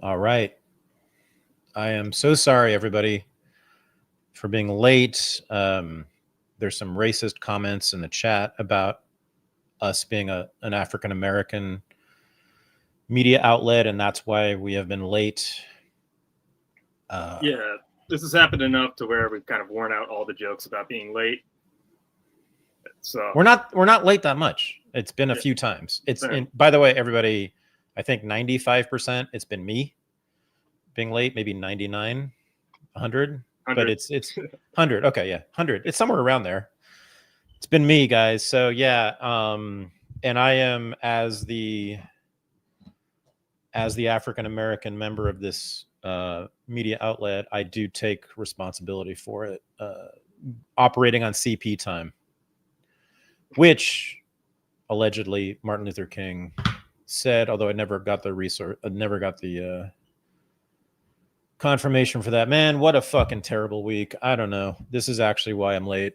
All right. I am so sorry, everybody, for being late. There's some racist comments in the chat about us being an African American media outlet, and that's why we have been late. Yeah, this has happened enough to where we've kind of worn out all the jokes about being late. So we're not late that much. It's been a few times. By the way, everybody, I think 95% it's been me being late, maybe 99, 100, but it's 100. Okay, yeah, 100. It's somewhere around there. It's been me, guys. So yeah, and I am as the African American member of this media outlet, I do take responsibility for it, operating on CP time, which allegedly Martin Luther King said, although I never got the confirmation for that. Man, what a fucking terrible week. I don't know. This is actually why I'm late.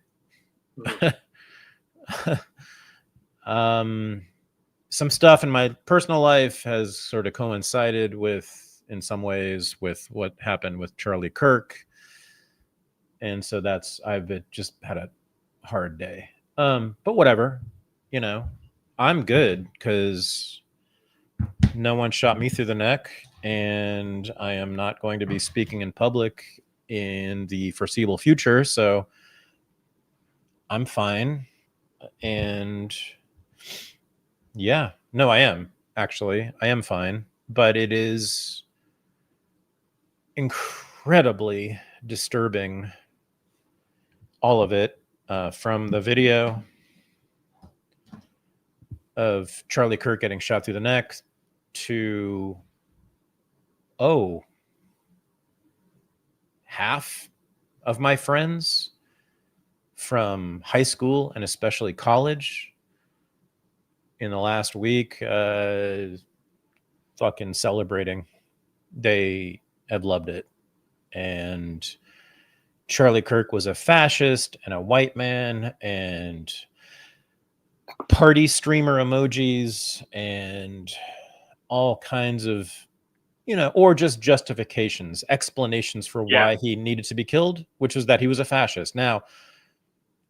Some stuff in my personal life has sort of coincided with, in some ways, with what happened with Charlie Kirk. And so I've just had a hard day. But whatever, I'm good because no one shot me through the neck, and I am not going to be speaking in public in the foreseeable future. So I'm fine. And yeah, no, I am fine, but it is incredibly disturbing, all of it, from the video of Charlie Kirk getting shot through the neck to, half of my friends from high school and especially college in the last week fucking celebrating. They have loved it. And Charlie Kirk was a fascist and a white man, and party streamer emojis and all kinds of, or just justifications, explanations for why he needed to be killed, which was that he was a fascist. Now,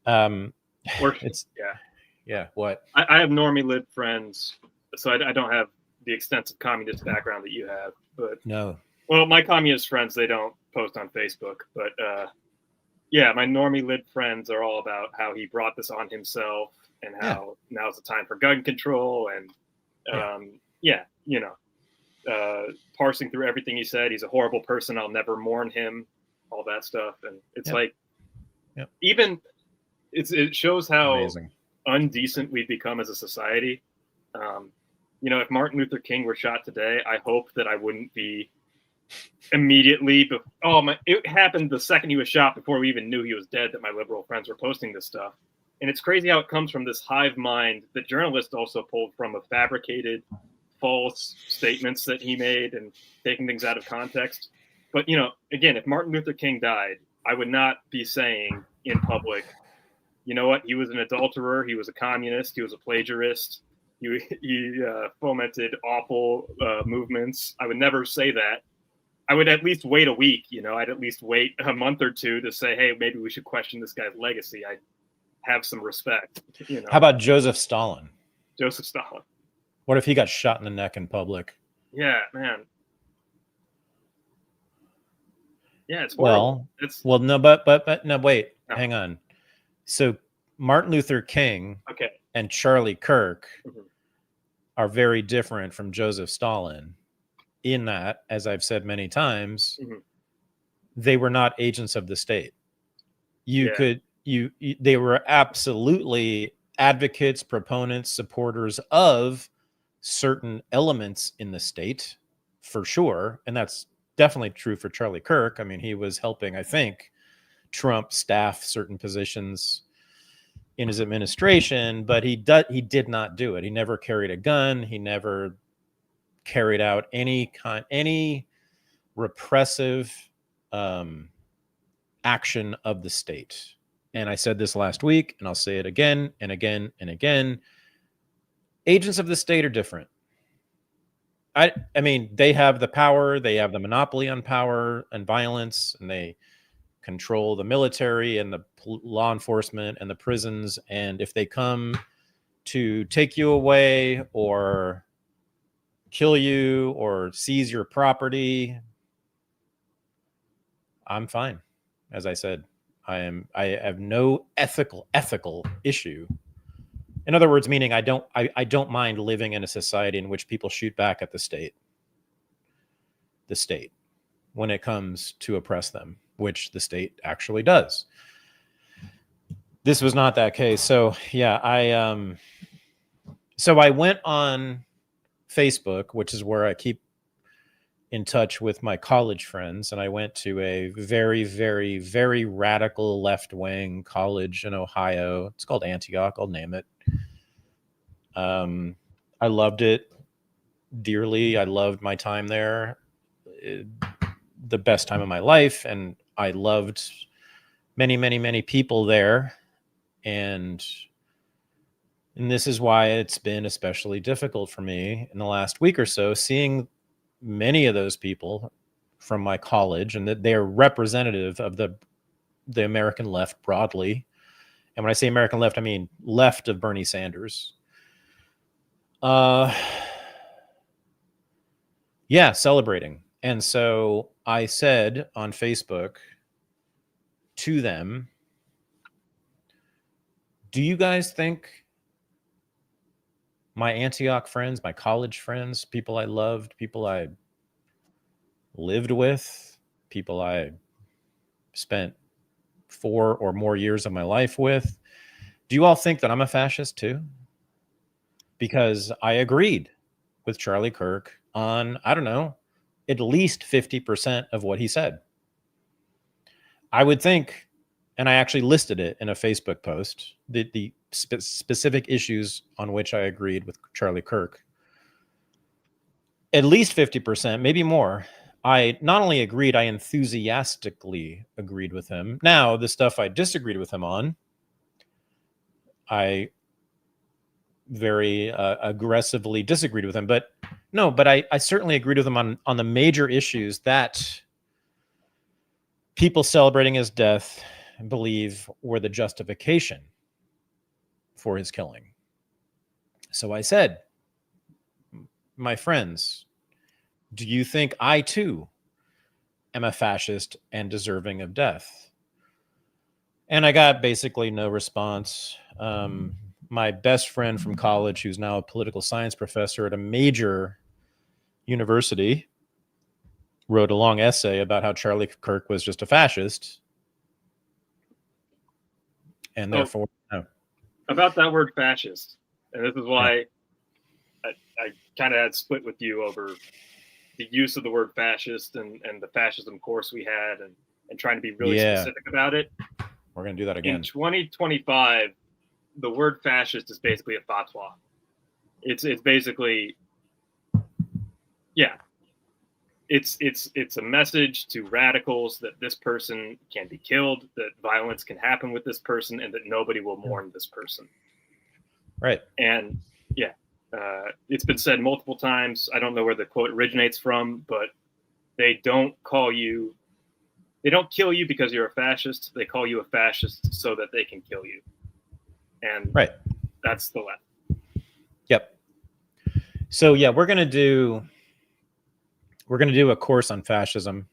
what? I have normie lib friends, so I don't have the extensive communist background that you have. But no. Well, my communist friends, they don't post on Facebook, but my normie lib friends are all about how he brought this on himself and how now's the time for gun control and parsing through everything he said. He's a horrible person. I'll never mourn him. All that stuff, and it's even it shows how amazing, undecent we've become as a society. If Martin Luther King were shot today, I hope that I wouldn't be immediately. It happened the second he was shot, before we even knew he was dead, that my liberal friends were posting this stuff. And it's crazy how it comes from this hive mind that journalists also pulled from, of fabricated, false statements that he made and taking things out of context. But, again, if Martin Luther King died, I would not be saying in public, you know what, he was an adulterer, he was a communist, he was a plagiarist, he fomented awful movements. I would never say that. I would at least wait a week, I'd at least wait a month or two to say, hey, maybe we should question this guy's legacy. I'd have some respect. How about Joseph Stalin? Joseph Stalin. What if he got shot in the neck in public? Yeah, man. Yeah, it's horrible. But no, wait, hang on. So Martin Luther King and Charlie Kirk are very different from Joseph Stalin in that, as I've said many times, they were not agents of the state. They were absolutely advocates, proponents, supporters of certain elements in the state, for sure. And that's definitely true for Charlie Kirk. I mean, he was helping, I think, Trump staff certain positions in his administration, but he did not do it. He never carried a gun. He never carried out any repressive action of the state. And I said this last week, and I'll say it again and again and again. Agents of the state are different. I mean, they have the power, they have the monopoly on power and violence, and they control the military and the law enforcement and the prisons. And if they come to take you away or kill you or seize your property, I'm fine. As I said, I have no ethical issue. In other words, meaning I don't mind living in a society in which people shoot back at the state when it comes to oppress them, which the state actually does. This was not that case. So yeah, I went on Facebook, which is where I keep in touch with my college friends, and I went to a very, very, very radical left-wing college in Ohio. It's called Antioch. I'll name it. I loved it dearly. I loved my time there. The best time of my life, and I loved many, many, many people there. And this is why it's been especially difficult for me in the last week or so, seeing many of those people from my college, and that they're representative of the American left broadly. And when I say American left, I mean left of Bernie Sanders. Yeah, celebrating. And so I said on Facebook to them, do you guys think my Antioch friends, my college friends, people I loved, people I lived with, people I spent 4 or more years of my life with, do you all think that I'm a fascist too? Because I agreed with Charlie Kirk on, I don't know, at least 50% of what he said. I would think, and I actually listed it in a Facebook post, the specific issues on which I agreed with Charlie Kirk. At least 50%, maybe more. I not only agreed, I enthusiastically agreed with him. Now, the stuff I disagreed with him on, I very aggressively disagreed with him. But no, but I certainly agreed with him on the major issues that people celebrating his death believe were the justification for his killing. So I said, my friends, do you think I too am a fascist and deserving of death? And I got basically no response. My best friend from college, who's now a political science professor at a major university, wrote a long essay about how Charlie Kirk was just a fascist. And therefore, no. About that word fascist, and this is why I kind of had split with you over the use of the word fascist and the fascism course we had, and trying to be really specific about it. We're going to do that again. In 2025, the word fascist is basically a fatwa. It's basically, yeah, it's a message to radicals that this person can be killed, that violence can happen with this person, and that nobody will mourn this person. Right. And yeah, it's been said multiple times. I don't know where the quote originates from, but they don't kill you because you're a fascist. They call you a fascist so that they can kill you. And right. That's the left. Yep. So yeah, we're gonna do a course on fascism.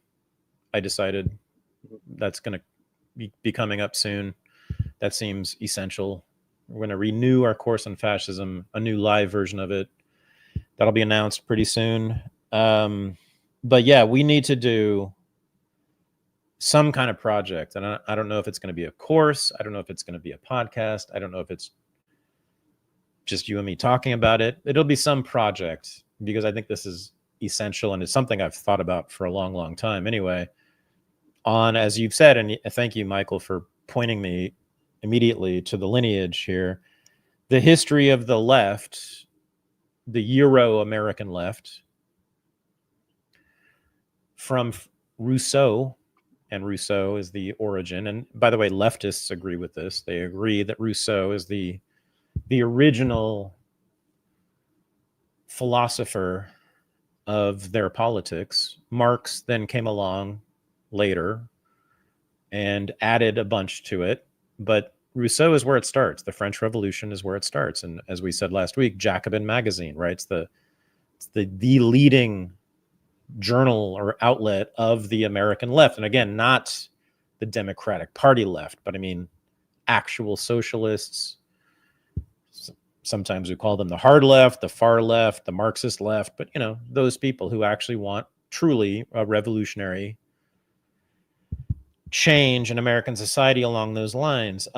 I decided that's gonna be coming up soon. That seems essential. We're going to renew our course on fascism, a new live version of it. That'll be announced pretty soon. But yeah, we need to do some kind of project. And I don't know if it's going to be a course. I don't know if it's going to be a podcast. I don't know if it's just you and me talking about it. It'll be some project, because I think this is essential, and it's something I've thought about for a long, long time anyway. On, as you've said, and thank you, Michael, for pointing me immediately to the lineage here, the history of the left, the Euro-American left, from Rousseau, and Rousseau is the origin. And by the way, leftists agree with this. They agree that Rousseau is the original philosopher of their politics. Marx then came along later and added a bunch to it, but Rousseau is where it starts. The French Revolution is where it starts. And as we said last week, Jacobin magazine, right? It's the leading journal or outlet of the American left. And again, not the Democratic Party left, but I mean, actual socialists. Sometimes we call them the hard left, the far left, the Marxist left, but you know, those people who actually want truly a revolutionary change in American society along those lines.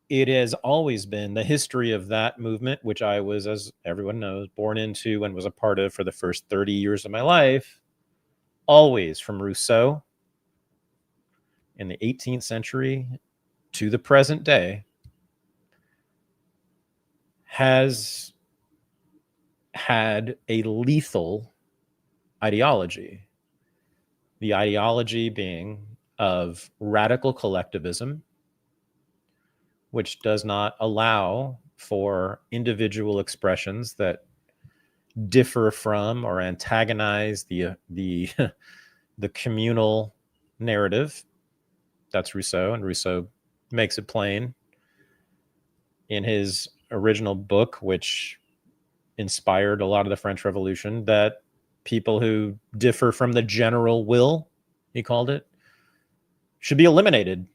It has always been the history of that movement, which I was, as everyone knows, born into and was a part of for the first 30 years of my life, always from Rousseau in the 18th century to the present day, has had a lethal ideology. The ideology being of radical collectivism, which does not allow for individual expressions that differ from or antagonize the the communal narrative. That's Rousseau, and Rousseau makes it plain in his original book, which inspired a lot of the French Revolution, that people who differ from the general will, he called it, should be eliminated.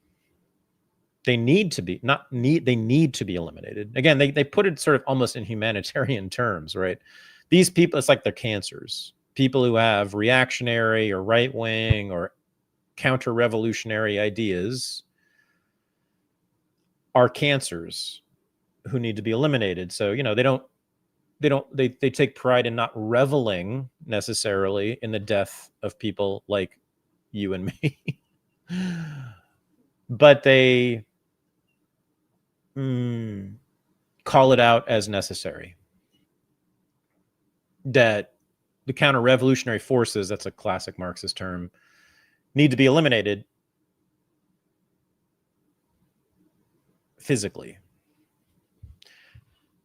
They need to be they need to be eliminated. Again, they put it sort of almost in humanitarian terms, right? These people, it's like they're cancers. People who have reactionary or right-wing or counter-revolutionary ideas are cancers who need to be eliminated. So, you know, they take pride in not reveling necessarily in the death of people like you and me, but they call it out as necessary. That the counter-revolutionary forces, that's a classic Marxist term, need to be eliminated physically.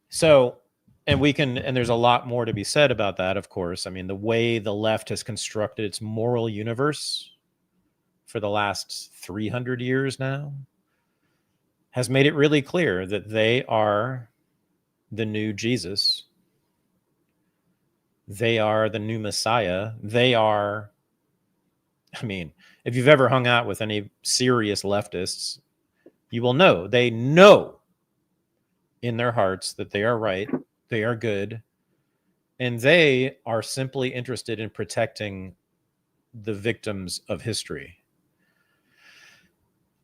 So, and there's a lot more to be said about that, of course. I mean, the way the left has constructed its moral universe for the last 300 years now has made it really clear that they are the new Jesus. They are the new Messiah. They are, I mean, if you've ever hung out with any serious leftists, you will know, they know in their hearts that they are right, they are good, and they are simply interested in protecting the victims of history.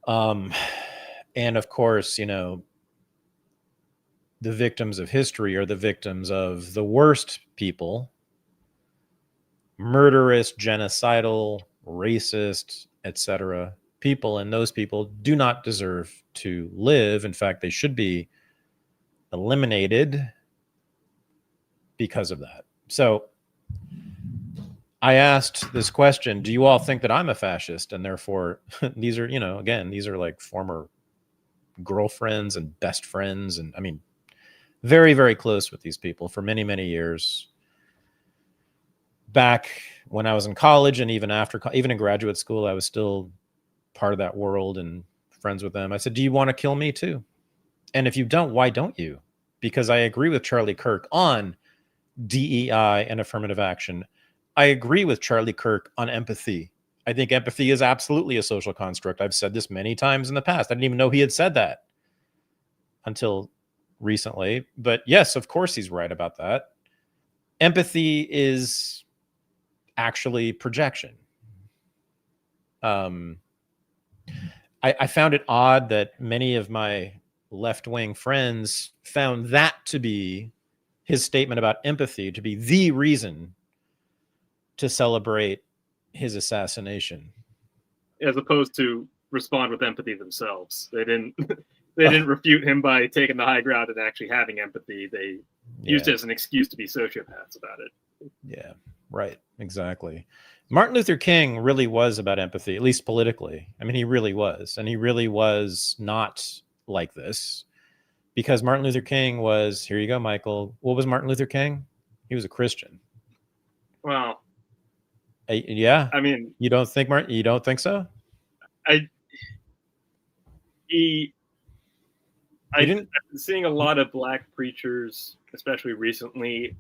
And of course, you know, the victims of history are the victims of the worst people, murderous, genocidal, racist, etc. people, and those people do not deserve to live. In fact, they should be eliminated because of that. So I asked this question, do you all think that I'm a fascist? And therefore, these are, you know, again, these are like former girlfriends and best friends. And I mean, very, very close with these people for many, many years. Back when I was in college and even after, even in graduate school, I was still part of that world and friends with them. I said, do you want to kill me too? And if you don't, why don't you? Because I agree with Charlie Kirk on DEI and affirmative action. I agree with Charlie Kirk on empathy. I think empathy is absolutely a social construct. I've said this many times in the past. I didn't even know he had said that until recently. But yes, of course he's right about that. Empathy is actually projection. I found it odd that many of my left-wing friends found that to be his statement about empathy to be the reason to celebrate his assassination, as opposed to respond with empathy themselves. They didn't refute him by taking the high ground and actually having empathy. They used it as an excuse to be sociopaths about it. Yeah, right. Exactly. Martin Luther King really was about empathy, at least politically. I mean, he really was. And he really was not like this because Martin Luther King was, here you go, Michael. What was Martin Luther King? He was a Christian. Well, Yeah. I mean, You don't think, Martin? You don't think so? I he You I've didn't. been seeing a lot of black preachers, especially recently,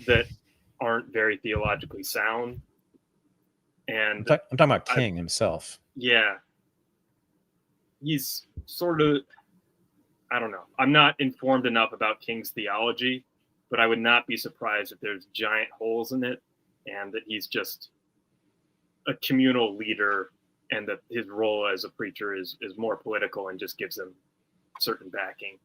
that aren't very theologically sound. And I'm talking about I, King himself. yeah, he's sort of, I don't know. I'm not informed enough about King's theology, but I would not be surprised if there's giant holes in it and that he's just a communal leader and that his role as a preacher is more political and just gives him certain backing.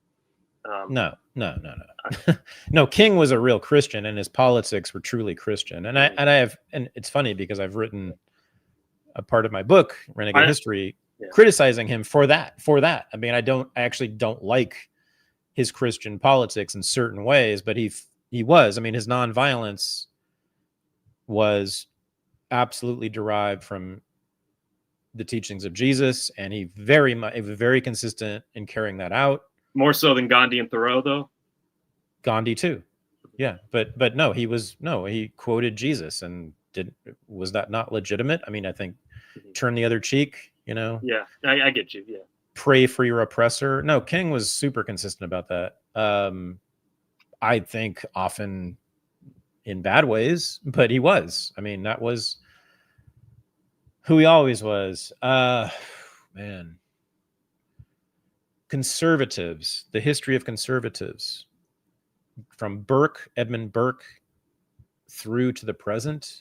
No. No, King was a real Christian, and his politics were truly Christian. And and it's funny because I've written a part of my book, Renegade History, criticizing him for that. I mean, I actually don't like his Christian politics in certain ways, but he was. I mean, his nonviolence was absolutely derived from the teachings of Jesus, and he was very consistent in carrying that out. More so than Gandhi and Thoreau, though. Gandhi too, yeah, but no, he quoted Jesus, and was that not legitimate? I mean, I think turn the other cheek, Yeah, I get you. Yeah, pray for your oppressor. No, King was super consistent about that. I think often in bad ways, but he was. I mean, that was who he always was. Man. Conservatives, the history of conservatives, from Edmund Burke, through to the present,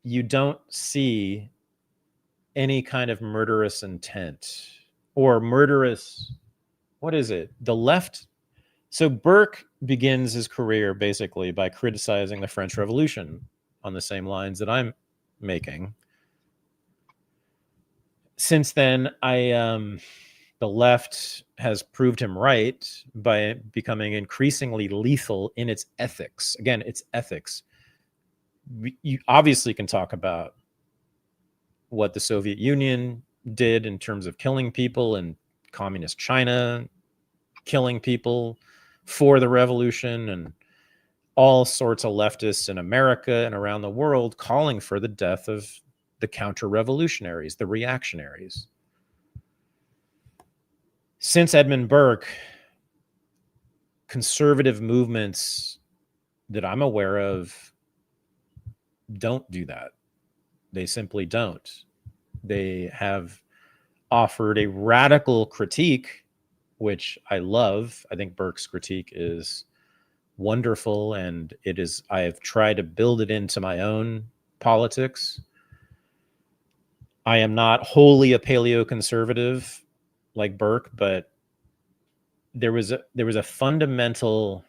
you don't see any kind of murderous intent or murderous, what is it? The left. So Burke begins his career basically by criticizing the French Revolution on the same lines that I'm making. Since then, the left has proved him right by becoming increasingly lethal in its ethics. Again, its ethics. You obviously can talk about what the Soviet Union did in terms of killing people, and communist China killing people for the revolution, and all sorts of leftists in America and around the world calling for the death of the counter-revolutionaries, the reactionaries. Since Edmund Burke, conservative movements that I'm aware of don't do that. They simply don't. They have offered a radical critique, which I love. I think Burke's critique is wonderful, and I have tried to build it into my own politics. I am not wholly a paleoconservative like Burke, but there was a fundamental,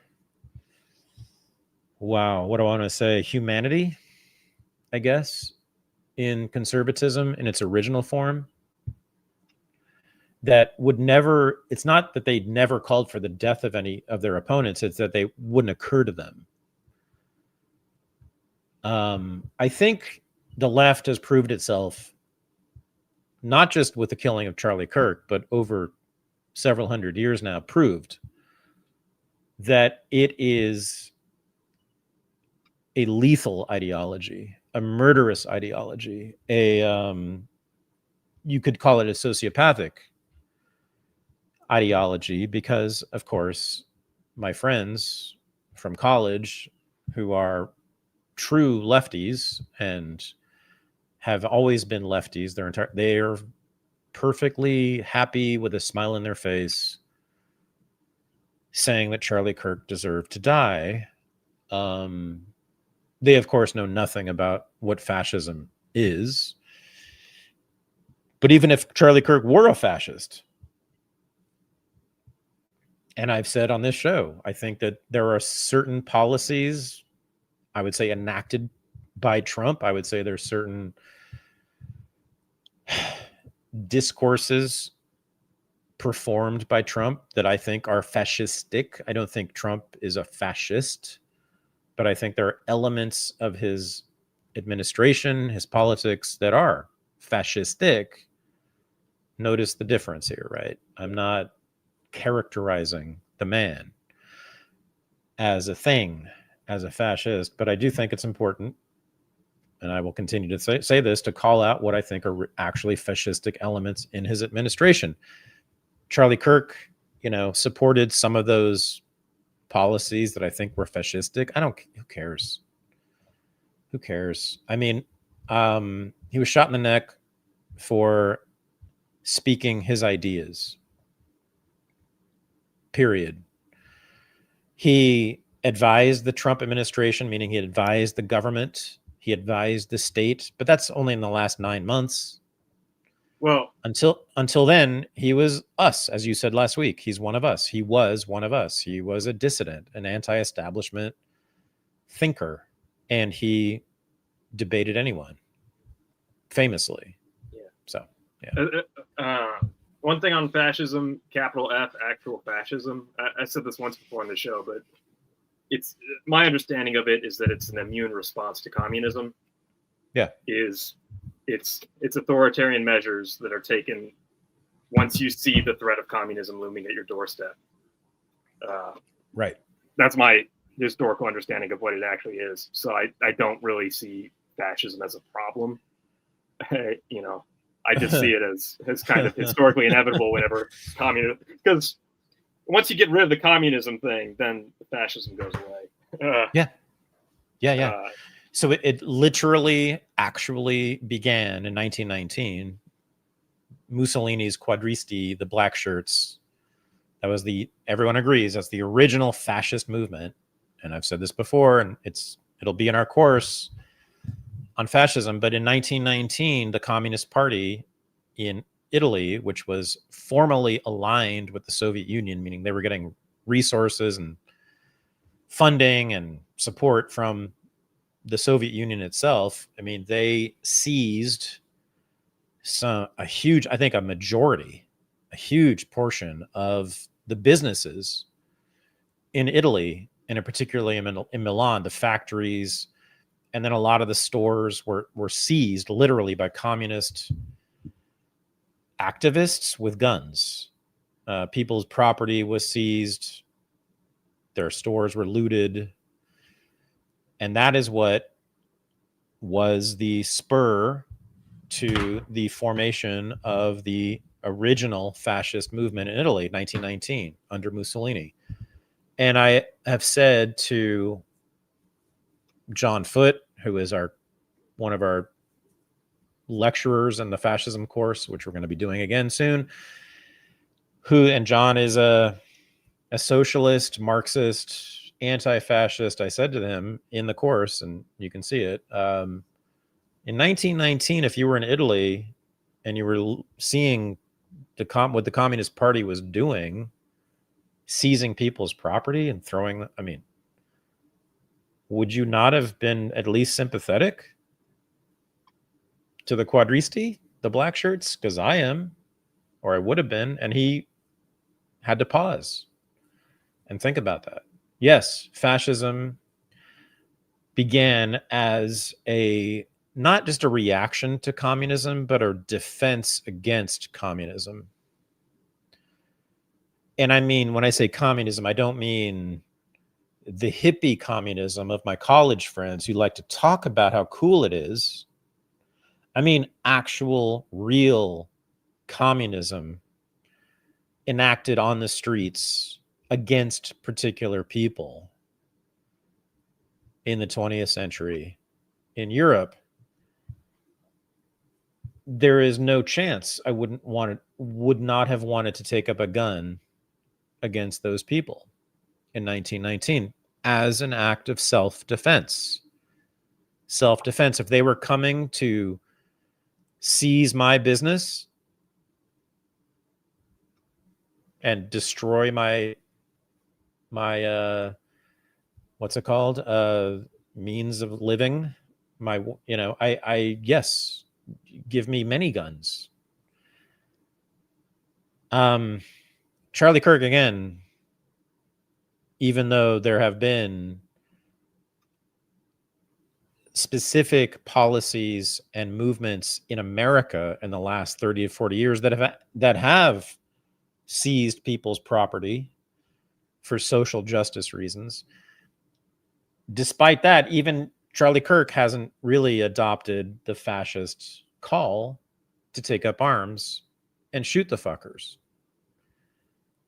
what do I want to say, humanity, I guess, in conservatism in its original form that would never, it's not that they never called for the death of any of their opponents, it's that they wouldn't occur to them. I think the left has proved itself, not just with the killing of Charlie Kirk, but over several hundred years now, proved that it is a lethal ideology, a murderous ideology, you could call it a sociopathic ideology, because, of course, my friends from college who are true lefties and have always been lefties they are perfectly happy with a smile on their face saying that Charlie Kirk deserved to die. They, of course, know nothing about what fascism is. But even if Charlie Kirk were a fascist, and I've said on this show, I think that there are certain policies, I would say, enacted by Trump. I would say there's certain discourses performed by Trump that I think are fascistic. I don't think Trump is a fascist, but I think there are elements of his administration, his politics, that are fascistic. Notice the difference here, right? I'm not characterizing the man as a thing. as a fascist, but I do think it's important, and I will continue to say this, to call out what I think are actually fascistic elements in his administration. Charlie Kirk, supported some of those policies that I think were fascistic. Who cares? Who cares? I mean, he was shot in the neck for speaking his ideas. Period. He advised the Trump administration, meaning he advised the government, he advised the state, but that's only in the last 9 months. Well, until then, he was us, as you said last week. He's one of us. He was one of us. He was a dissident, an anti-establishment thinker, and he debated anyone, famously. Yeah. So, yeah. One thing on fascism, capital F, actual fascism. I said this once before on the show, but it's my understanding of it is that it's an immune response to communism. Yeah. It's authoritarian measures that are taken once you see the threat of communism looming at your doorstep. Right. That's my historical understanding of what it actually is. So I don't really see fascism as a problem. I just see it as kind of historically inevitable whenever communism, because once you get rid of the communism thing, then the fascism goes away. Yeah. So it literally actually began in 1919. Mussolini's quadristi, the black shirts, that was everyone agrees that's the original fascist movement. And I've said this before, and it'll be in our course on fascism. But in 1919, the Communist Party in Italy, which was formally aligned with the Soviet Union, meaning they were getting resources and funding and support from the Soviet Union itself. I mean, they seized a huge portion of the businesses in Italy, and particularly in Milan, the factories, and then a lot of the stores were seized literally by communist activists with guns. People's property was seized, their stores were looted, and that is what was the spur to the formation of the original fascist movement in Italy, 1919, under Mussolini. And I have said to John Foote, who is one of our lecturers in the fascism course, which we're going to be doing again soon, and John is a socialist, Marxist, anti-fascist. I said to them in the course, and you can see it, in 1919, if you were in Italy and you were seeing what the Communist Party was doing, seizing people's property and would you not have been at least sympathetic to the quadristi, the black shirts? Because I am, or I would have been. And he had to pause and think about that. Yes, fascism began as not just a reaction to communism, but a defense against communism. And I mean, when I say communism, I don't mean the hippie communism of my college friends who like to talk about how cool it is. I mean, actual, real communism enacted on the streets against particular people in the 20th century in Europe. There is no chance I would not have wanted to take up a gun against those people in 1919 as an act of self-defense. Self-defense. If they were coming to seize my business and destroy my what's it called? Means of living. Yes, give me many guns. Charlie Kirk, again, even though there have been specific policies and movements in America in the last 30 to 40 years that have seized people's property for social justice reasons, despite that, even Charlie Kirk hasn't really adopted the fascist call to take up arms and shoot the fuckers.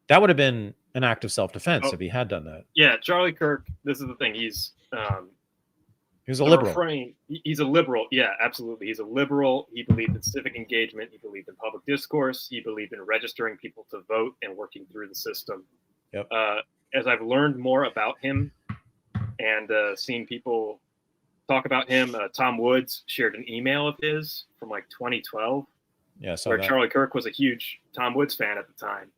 That would have been an act of self-defense if he had done that. Yeah, Charlie Kirk, this is the thing. He was a the liberal. refrain, he's a liberal. Yeah, absolutely. He's a liberal. He believed in civic engagement. He believed in public discourse. He believed in registering people to vote and working through the system. Yep. As I've learned more about him and seen people talk about him, Tom Woods shared an email of his from like 2012, where Charlie Kirk was a huge Tom Woods fan at the time.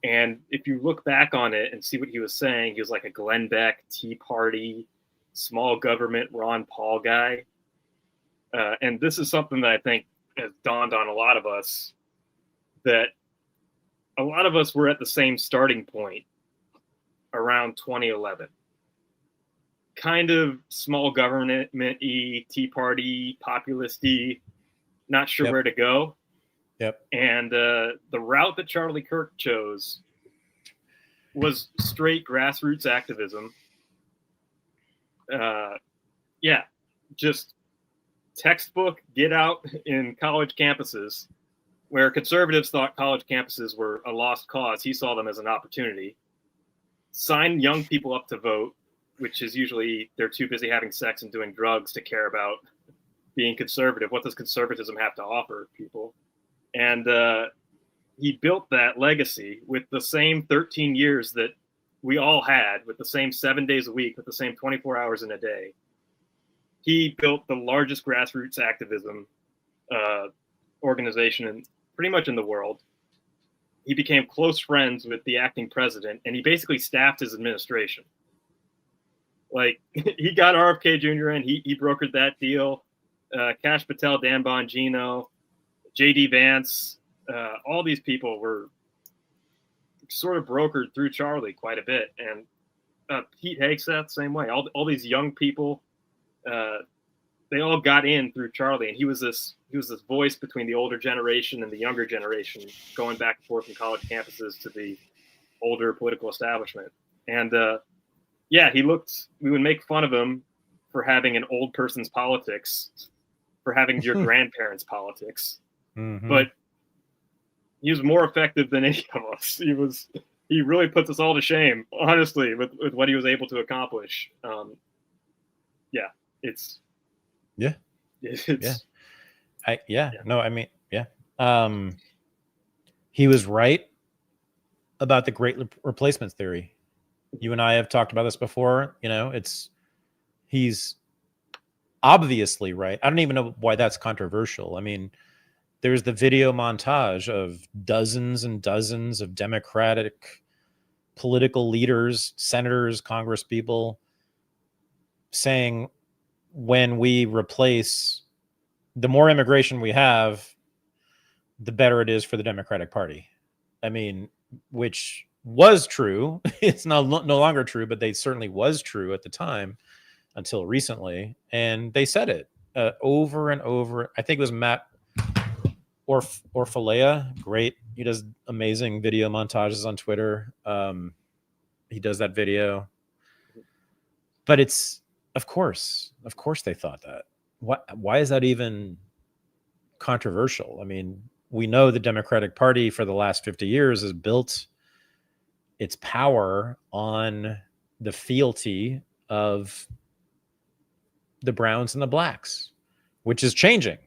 And if you look back on it and see what he was saying, he was like a Glenn Beck, Tea Party, small government, Ron Paul guy. And this is something that I think has dawned on a lot of us, that a lot of us were at the same starting point around 2011. Kind of small government-y, Tea Party, populist-y, not sure where to go. Yep. And the route that Charlie Kirk chose was straight grassroots activism. Just textbook get out in college campuses, where conservatives thought college campuses were a lost cause. He saw them as an opportunity. Sign young people up to vote, which is usually they're too busy having sex and doing drugs to care about being conservative. What does conservatism have to offer people? And he built that legacy with the same 13 years that we all had, with the same 7 days a week, with the same 24 hours in a day. He built the largest grassroots activism organization pretty much in the world. He became close friends with the acting president, and he basically staffed his administration. Like, he got RFK Jr. in, he brokered that deal. Kash Patel, Dan Bongino, J.D. Vance, all these people were sort of brokered through Charlie quite a bit. And Pete Hegseth, same way. All these young people, they all got in through Charlie. And he was this voice between the older generation and the younger generation, going back and forth from college campuses to the older political establishment. And we would make fun of him for having an old person's politics, for having your grandparents' politics. Mm-hmm. But he was more effective than any of us. He really puts us all to shame, honestly, with what he was able to accomplish. He was right about the great replacement theory. You and I have talked about this before. He's obviously right. I don't even know why that's controversial. I mean, there's the video montage of dozens and dozens of Democratic political leaders, senators, congresspeople saying, when we replace, the more immigration we have, the better it is for the Democratic Party. I mean, which was true. It's no longer true, but they certainly was true at the time until recently. And they said it over and over. I think it was Matt Orfalea. Great. He does amazing video montages on Twitter. He does that video. But it's, of course they thought that. Why is that even controversial? I mean, we know the Democratic Party for the last 50 years has built its power on the fealty of the browns and the blacks, which is changing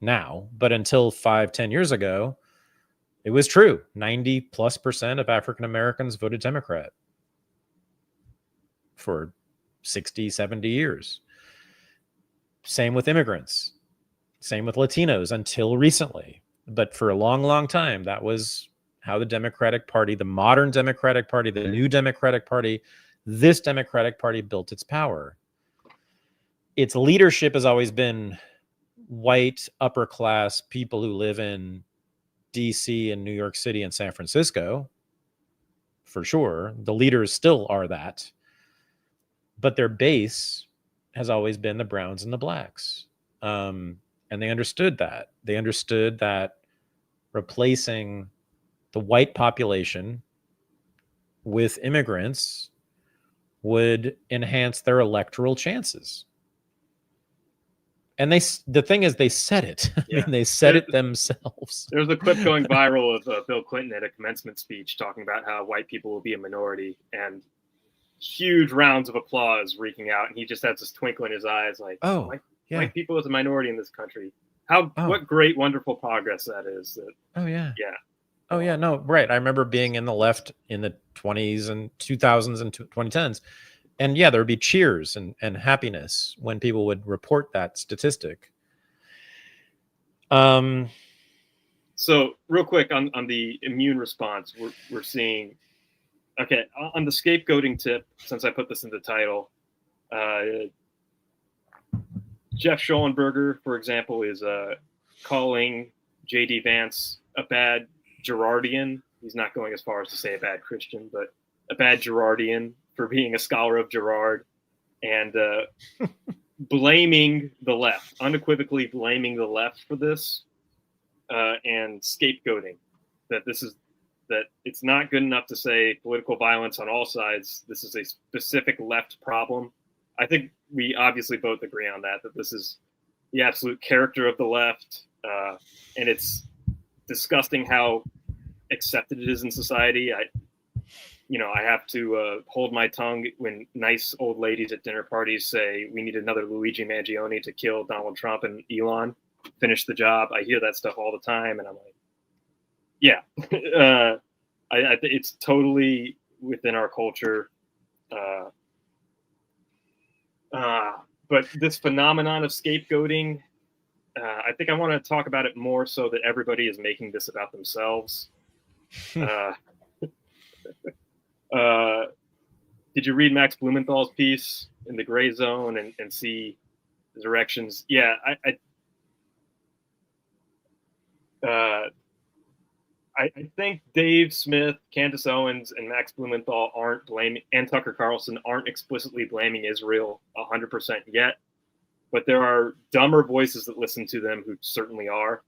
now. But until 5-10 years ago, it was true. 90+% of African Americans voted Democrat for 60, 70 years. Same with immigrants. Same with Latinos until recently. But for a long, long time, that was how the Democratic Party, the modern Democratic Party, the new Democratic Party, this Democratic Party built its power. Its leadership has always been white, upper class people who live in DC and New York City and San Francisco. For sure. The leaders still are that. But their base has always been the browns and the blacks. And they understood that. They understood that replacing the white population with immigrants would enhance their electoral chances. And the thing is, they said it. I mean, they said it themselves. There's a clip going viral of Bill Clinton at a commencement speech talking about how white people will be a minority, and huge rounds of applause reeking out. And he just has this twinkle in his eyes, like, white people as a minority in this country. What great, wonderful progress that is. No, right. I remember being in the left in the 20s and 2000s and 2010s. And there would be cheers and happiness when people would report that statistic. So real quick on the immune response, we're seeing, okay, on the scapegoating tip, since I put this in the title, Jeff Schollenberger, for example, is calling J.D. Vance a bad Girardian. He's not going as far as to say a bad Christian, but a bad Girardian for being a scholar of Girard, and blaming the left, unequivocally blaming the left for this, and scapegoating that it's not good enough to say political violence on all sides. This is a specific left problem. I think we obviously both agree on that this is the absolute character of the left, and it's disgusting how accepted it is in society. I have to hold my tongue when nice old ladies at dinner parties say we need another Luigi Mangione to kill Donald Trump and Elon, finish the job. I hear that stuff all the time, and I'm like, yeah, I think it's totally within our culture. But this phenomenon of scapegoating, I think I want to talk about it more so that everybody is making this about themselves. Did you read Max Blumenthal's piece in the Gray Zone and see the directions? Yeah, I think Dave Smith, Candace Owens, and Max Blumenthal and Tucker Carlson aren't explicitly blaming Israel 100% yet, but there are dumber voices that listen to them who certainly are.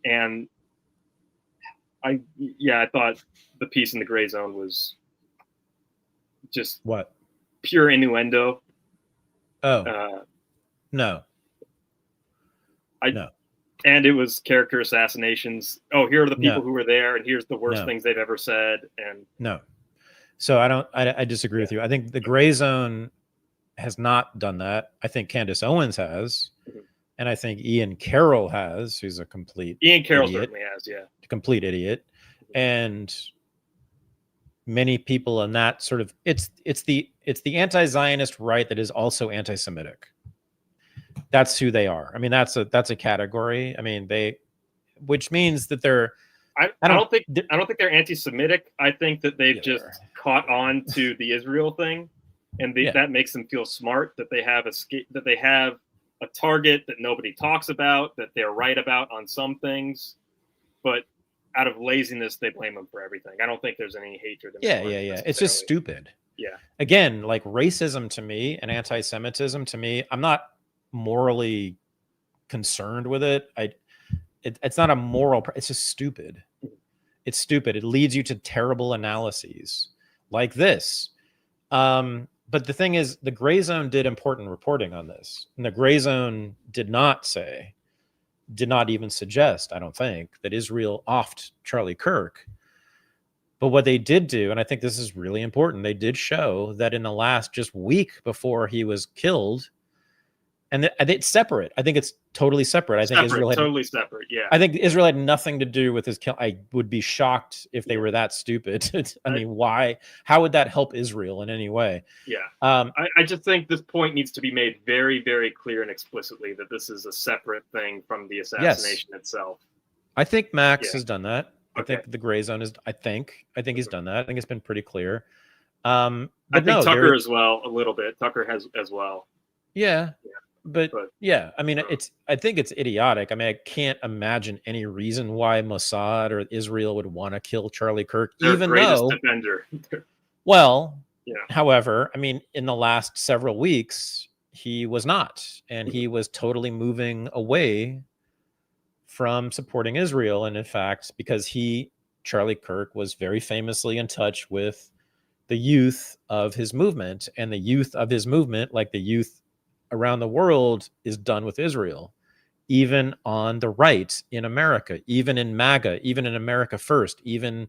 And I thought the piece in the Gray Zone was just pure innuendo. No. No. And it was character assassinations. Oh, here are the people who were there, and here's the worst things they've ever said. And no. So I disagree with you. I think the Gray Zone has not done that. I think Candace Owens has. Mm-hmm. And I think Ian Carroll has, who's a complete certainly has, a complete idiot. And many people in that sort of it's the anti-Zionist right that is also anti-Semitic. That's who they are. I mean, that's a category. I mean, which means that they're. I don't think they're anti-Semitic. I think that they've just caught on to the Israel thing, and that makes them feel smart that they have a target that nobody talks about, that they're right about on some things, but out of laziness they blame them for everything. I don't think there's any hatred. Yeah. It's just stupid. Yeah. Again, like racism to me and anti-Semitism to me, I'm not morally concerned with it. It's not a moral. It's just stupid. It's stupid. It leads you to terrible analyses like this. But the thing is, the Gray Zone did important reporting on this. And the Gray Zone did not even suggest, I don't think, that Israel offed Charlie Kirk. But what they did do, and I think this is really important, they did show that in the last just week before he was killed, and it's separate. I think it's totally separate. I think Israel had totally separate. Yeah. I think Israel had nothing to do with his kill. I would be shocked if they were that stupid. I mean, why? How would that help Israel in any way? Yeah. I just think this point needs to be made very, very clear and explicitly that this is a separate thing from the assassination itself. I think Max has done that. Okay. I think the Gray Zone is. I think he's done that. I think it's been pretty clear. I think Tucker as well, a little bit. Tucker has as well. Yeah. But yeah, I mean, I think it's idiotic. I mean, I can't imagine any reason why Mossad or Israel would want to kill Charlie Kirk, even though. Defender. However, I mean, in the last several weeks, he was not, and he was totally moving away from supporting Israel. And in fact, because Charlie Kirk was very famously in touch with the youth of his movement, and the youth of his movement, like the youth around the world, is done with Israel, even on the right in America, even in MAGA, even in America First, even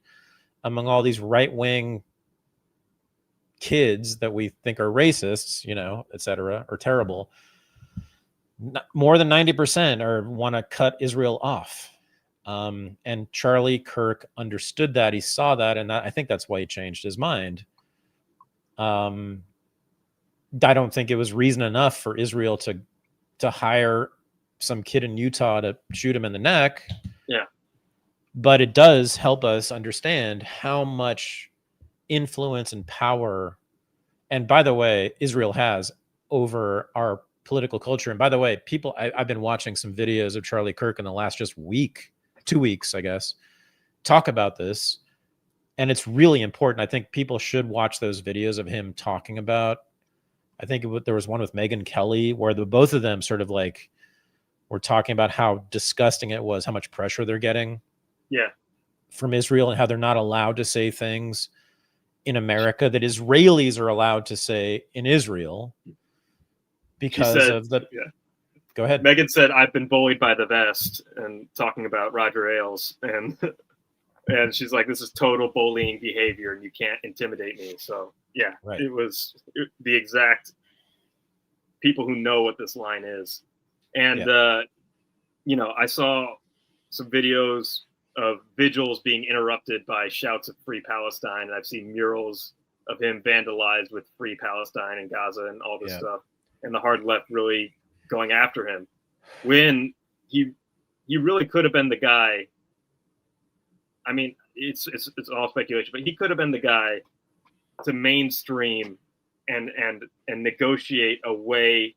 among all these right-wing kids that we think are racists, you know, et cetera, or terrible. More than 90% want to cut Israel off. And Charlie Kirk understood that. He saw that, and I think that's why he changed his mind. I don't think it was reason enough for Israel to hire some kid in Utah to shoot him in the neck. Yeah. But it does help us understand how much influence and power, and by the way, Israel has over our political culture. And by the way, people, I've been watching some videos of Charlie Kirk in the last just week, 2 weeks, I guess, talk about this. And it's really important. I think people should watch those videos of him talking about, I think there was one with Megyn Kelly where both of them sort of like were talking about how disgusting it was, how much pressure they're getting from Israel, and how they're not allowed to say things in America that Israelis are allowed to say in Israel because of the... Go ahead. Megyn said, "I've been bullied by the vest," and talking about Roger Ailes, and she's like, "This is total bullying behavior, and you can't intimidate me." So yeah, right. It was the exact people who know what this line is. And you know, I saw some videos of vigils being interrupted by shouts of Free Palestine, and I've seen murals of him vandalized with Free Palestine and Gaza and all this stuff, and the hard left really going after him, when he really could have been the guy. I mean, it's all speculation, but he could have been the guy to mainstream and negotiate a way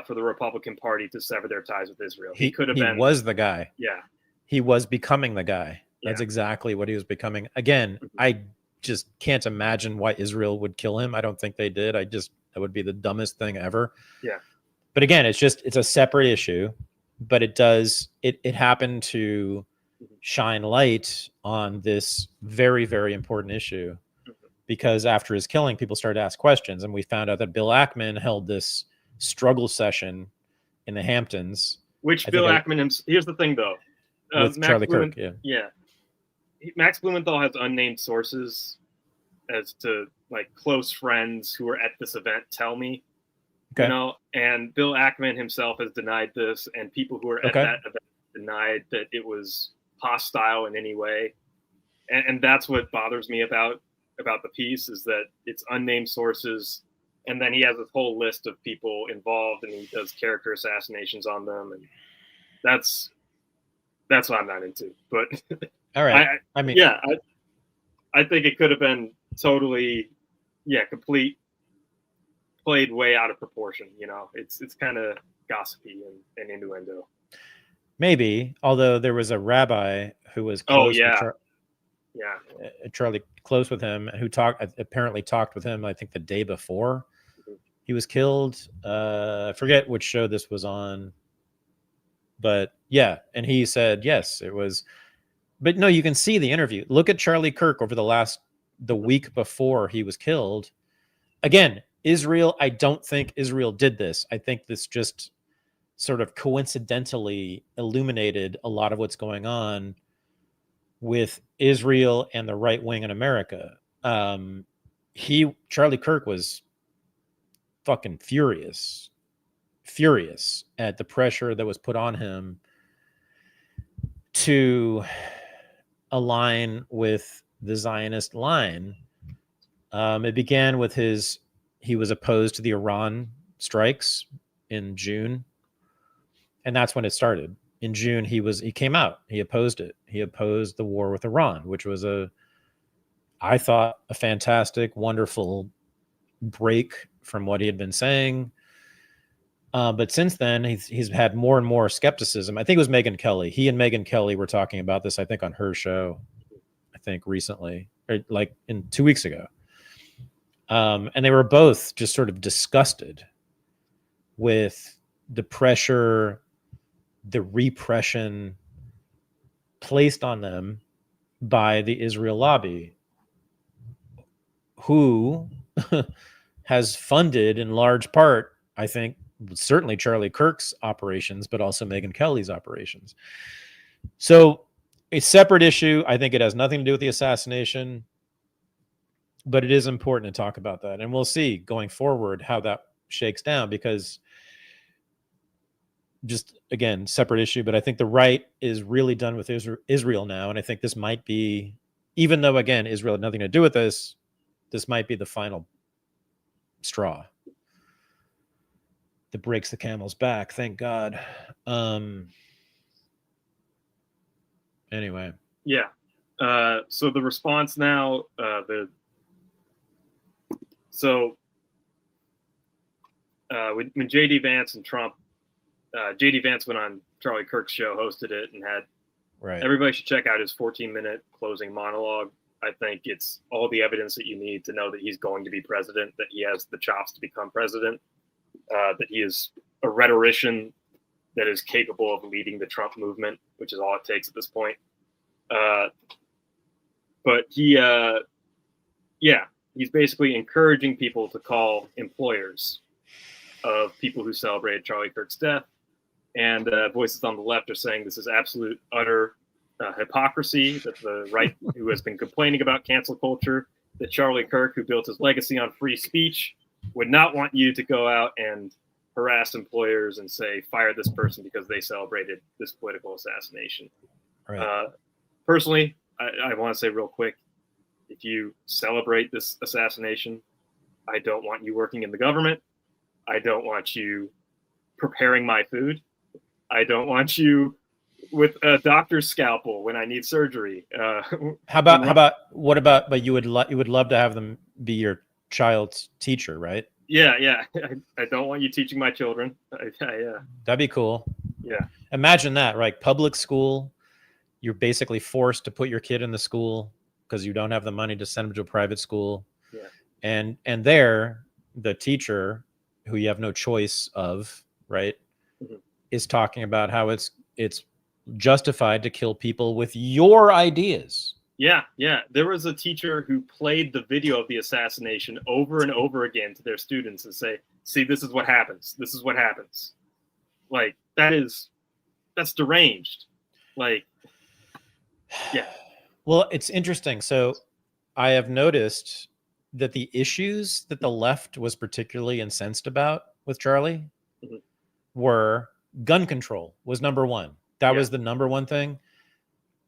for the Republican Party to sever their ties with Israel. He could have been. He was the guy. Yeah. He was becoming the guy. That's exactly what he was becoming. Again, I just can't imagine why Israel would kill him. I don't think they did. That would be the dumbest thing ever. Yeah. But again, it's a separate issue, but it happened to shine light on this very, very important issue, because after his killing, people started to ask questions, and we found out that Bill Ackman held this struggle session in the Hamptons. Which Bill Ackman, here's the thing though. With Charlie Kirk, Max Blumenthal has unnamed sources as to like close friends who were at this event tell me. Okay. You know, and Bill Ackman himself has denied this, and people who were at that event denied that it was hostile in any way. And that's what bothers me about the piece, is that it's unnamed sources, and then he has this whole list of people involved, and he does character assassinations on them, and that's what I'm not into. But all right, I think it could have been totally, complete. Played way out of proportion, you know. It's kind of gossipy and innuendo. Maybe, although there was a rabbi who was close Charlie, close with him, who apparently talked with him, I think the day before he was killed. I forget which show this was on, but and he said yes, it was. But no, you can see the interview. Look at Charlie Kirk over the week before he was killed. Again, Israel, I don't think Israel did this. I think this just sort of coincidentally illuminated a lot of what's going on with Israel and the right wing in America. Charlie Kirk was fucking furious at the pressure that was put on him to align with the Zionist line. It began with he was opposed to the Iran strikes in June. And that's when it started. In June, he came out. He opposed it. He opposed the war with Iran, which was I thought, a fantastic, wonderful break from what he had been saying. But since then, he's had more and more skepticism. I think it was Megyn Kelly. He and Megyn Kelly were talking about this, I think, on her show, I think recently, or like 2 weeks ago. And they were both just sort of disgusted with the pressure, the repression placed on them by the Israel lobby, who has funded in large part, I think, certainly Charlie Kirk's operations, but also Megyn Kelly's operations. So a separate issue. I think it has nothing to do with the assassination, but it is important to talk about that. And we'll see going forward how that shakes down, because just, again, separate issue, but I think the right is really done with Israel now. And I think this might be, even though, again, Israel had nothing to do with this, this might be the final straw that breaks the camel's back. Thank God. Anyway. Yeah. So the response now, when J.D. Vance and Trump, J.D. Vance went on Charlie Kirk's show, hosted it, and had everybody should check out his 14-minute closing monologue. I think it's all the evidence that you need to know that he's going to be president, that he has the chops to become president, that he is a rhetorician that is capable of leading the Trump movement, which is all it takes at this point. But he's basically encouraging people to call employers of people who celebrated Charlie Kirk's death. And voices on the left are saying this is absolute, utter hypocrisy, that the right, who has been complaining about cancel culture, that Charlie Kirk, who built his legacy on free speech, would not want you to go out and harass employers and say, fire this person because they celebrated this political assassination. Right. Personally, I want to say real quick, if you celebrate this assassination, I don't want you working in the government. I don't want you preparing my food. I don't want you with a doctor's scalpel when I need surgery. But you would love to have them be your child's teacher, right? Yeah. I don't want you teaching my children. That'd be cool. Yeah. Imagine that, right? Public school. You're basically forced to put your kid in the school because you don't have the money to send them to a private school. Yeah. And there, the teacher, who you have no choice of, right, mm-hmm. is talking about how it's justified to kill people with your ideas. Yeah. There was a teacher who played the video of the assassination over and over again to their students and say, see, this is what happens. This is what happens. Like, that's deranged. Like, yeah. Well, it's interesting. So I have noticed that the issues that the left was particularly incensed about with Charlie mm-hmm. were gun control was number one. That was the number one thing.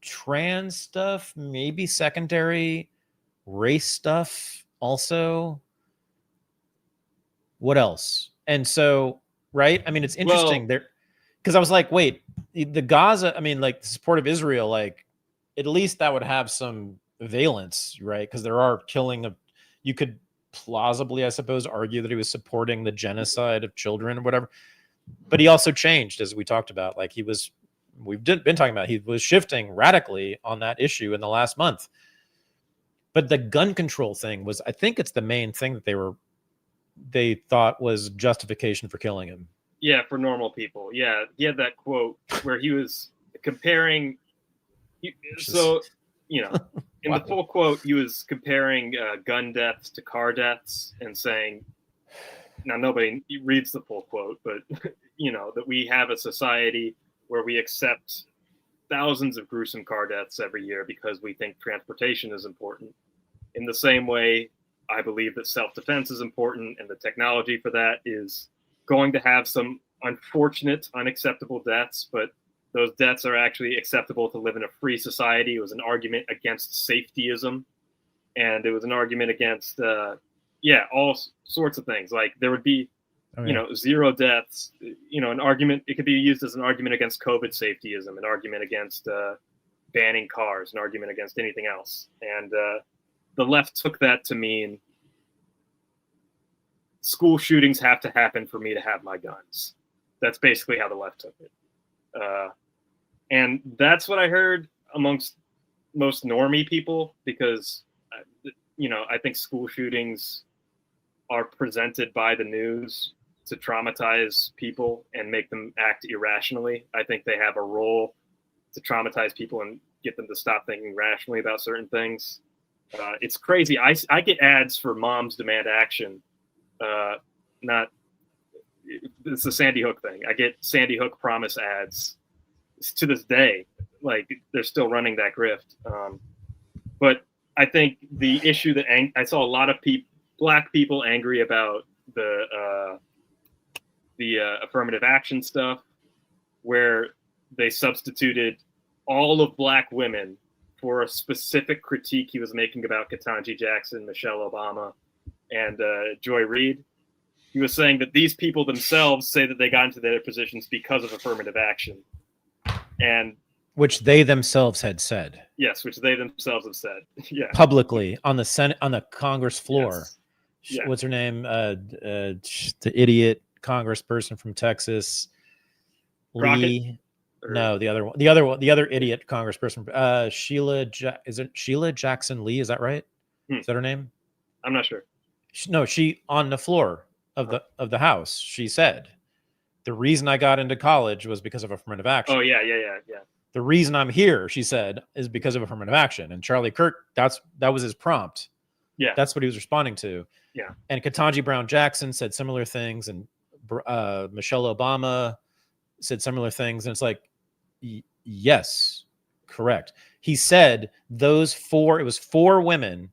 Trans stuff, maybe secondary. Race stuff also. What else? And so, right? I mean, it's interesting there, because I was like, wait, the Gaza, I mean, like, the support of Israel, like, at least that would have some valence, right? Because there are killing of, you could plausibly, I suppose, argue that he was supporting the genocide of children or whatever. But he also changed, as we talked about. Like, we've been talking about, he was shifting radically on that issue in the last month. But the gun control thing was, I think it's the main thing that they thought was justification for killing him. Yeah, for normal people. Yeah, he had that quote where he was comparing. So, in wow. the full quote, he was comparing gun deaths to car deaths and saying, now nobody reads the full quote, but, that we have a society where we accept thousands of gruesome car deaths every year because we think transportation is important. In the same way, I believe that self-defense is important, and the technology for that is going to have some unfortunate, unacceptable deaths, but those deaths are actually acceptable to live in a free society. It was an argument against safetyism, and it was an argument against, all sorts of things. Like, there would be, zero deaths, an argument. It could be used as an argument against COVID safetyism, an argument against banning cars, an argument against anything else. And the left took that to mean school shootings have to happen for me to have my guns. That's basically how the left took it. And that's what I heard amongst most normie people, because, I think school shootings are presented by the news to traumatize people and make them act irrationally. I think they have a role to traumatize people and get them to stop thinking rationally about certain things. It's crazy. I get ads for Moms Demand Action. Not it's the Sandy Hook thing. I get Sandy Hook promise ads to this day. Like they're still running that grift. But I think the issue that I saw a lot of black people angry about the affirmative action stuff, where they substituted all of black women for a specific critique he was making about Ketanji Jackson, Michelle Obama, and Joy Reid. He was saying that these people themselves say that they got into their positions because of affirmative action, and which they themselves had said. Yes, which they themselves have said. Yeah, publicly on the Senate, on the Congress floor. Yes. Yeah. What's her name? The idiot congressperson from Texas, Lee. No, the other one. The other idiot congressperson. Is it Sheila Jackson Lee? Is that right? Is that her name? I'm not sure. No, she on the floor of the House. She said, "The reason I got into college was because of affirmative action." Oh yeah. The reason I'm here, she said, is because of affirmative action. And Charlie Kirk, that was his prompt. Yeah, that's what he was responding to. Yeah, and Ketanji Brown Jackson said similar things, and Michelle Obama said similar things, and it's like, yes, correct. He said it was four women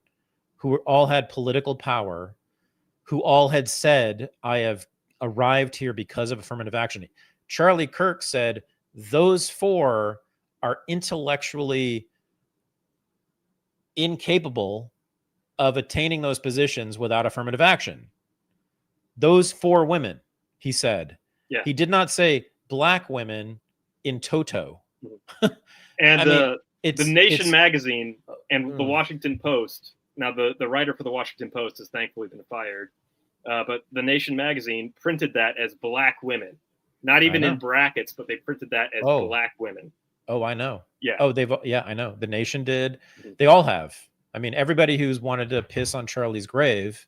who all had political power, who all had said, I have arrived here because of affirmative action. Charlie Kirk said those four are intellectually incapable of attaining those positions without affirmative action. Those four women, he said. Yeah. He did not say black women in toto. And the Nation magazine and the Washington Post. Now, the writer for the Washington Post has thankfully been fired. But the Nation magazine printed that as black women. Not even in brackets, but they printed that as black women. Oh, I know. Yeah. Oh, I know. The Nation did. Mm-hmm. They all have. I mean, everybody who's wanted to piss on Charlie's grave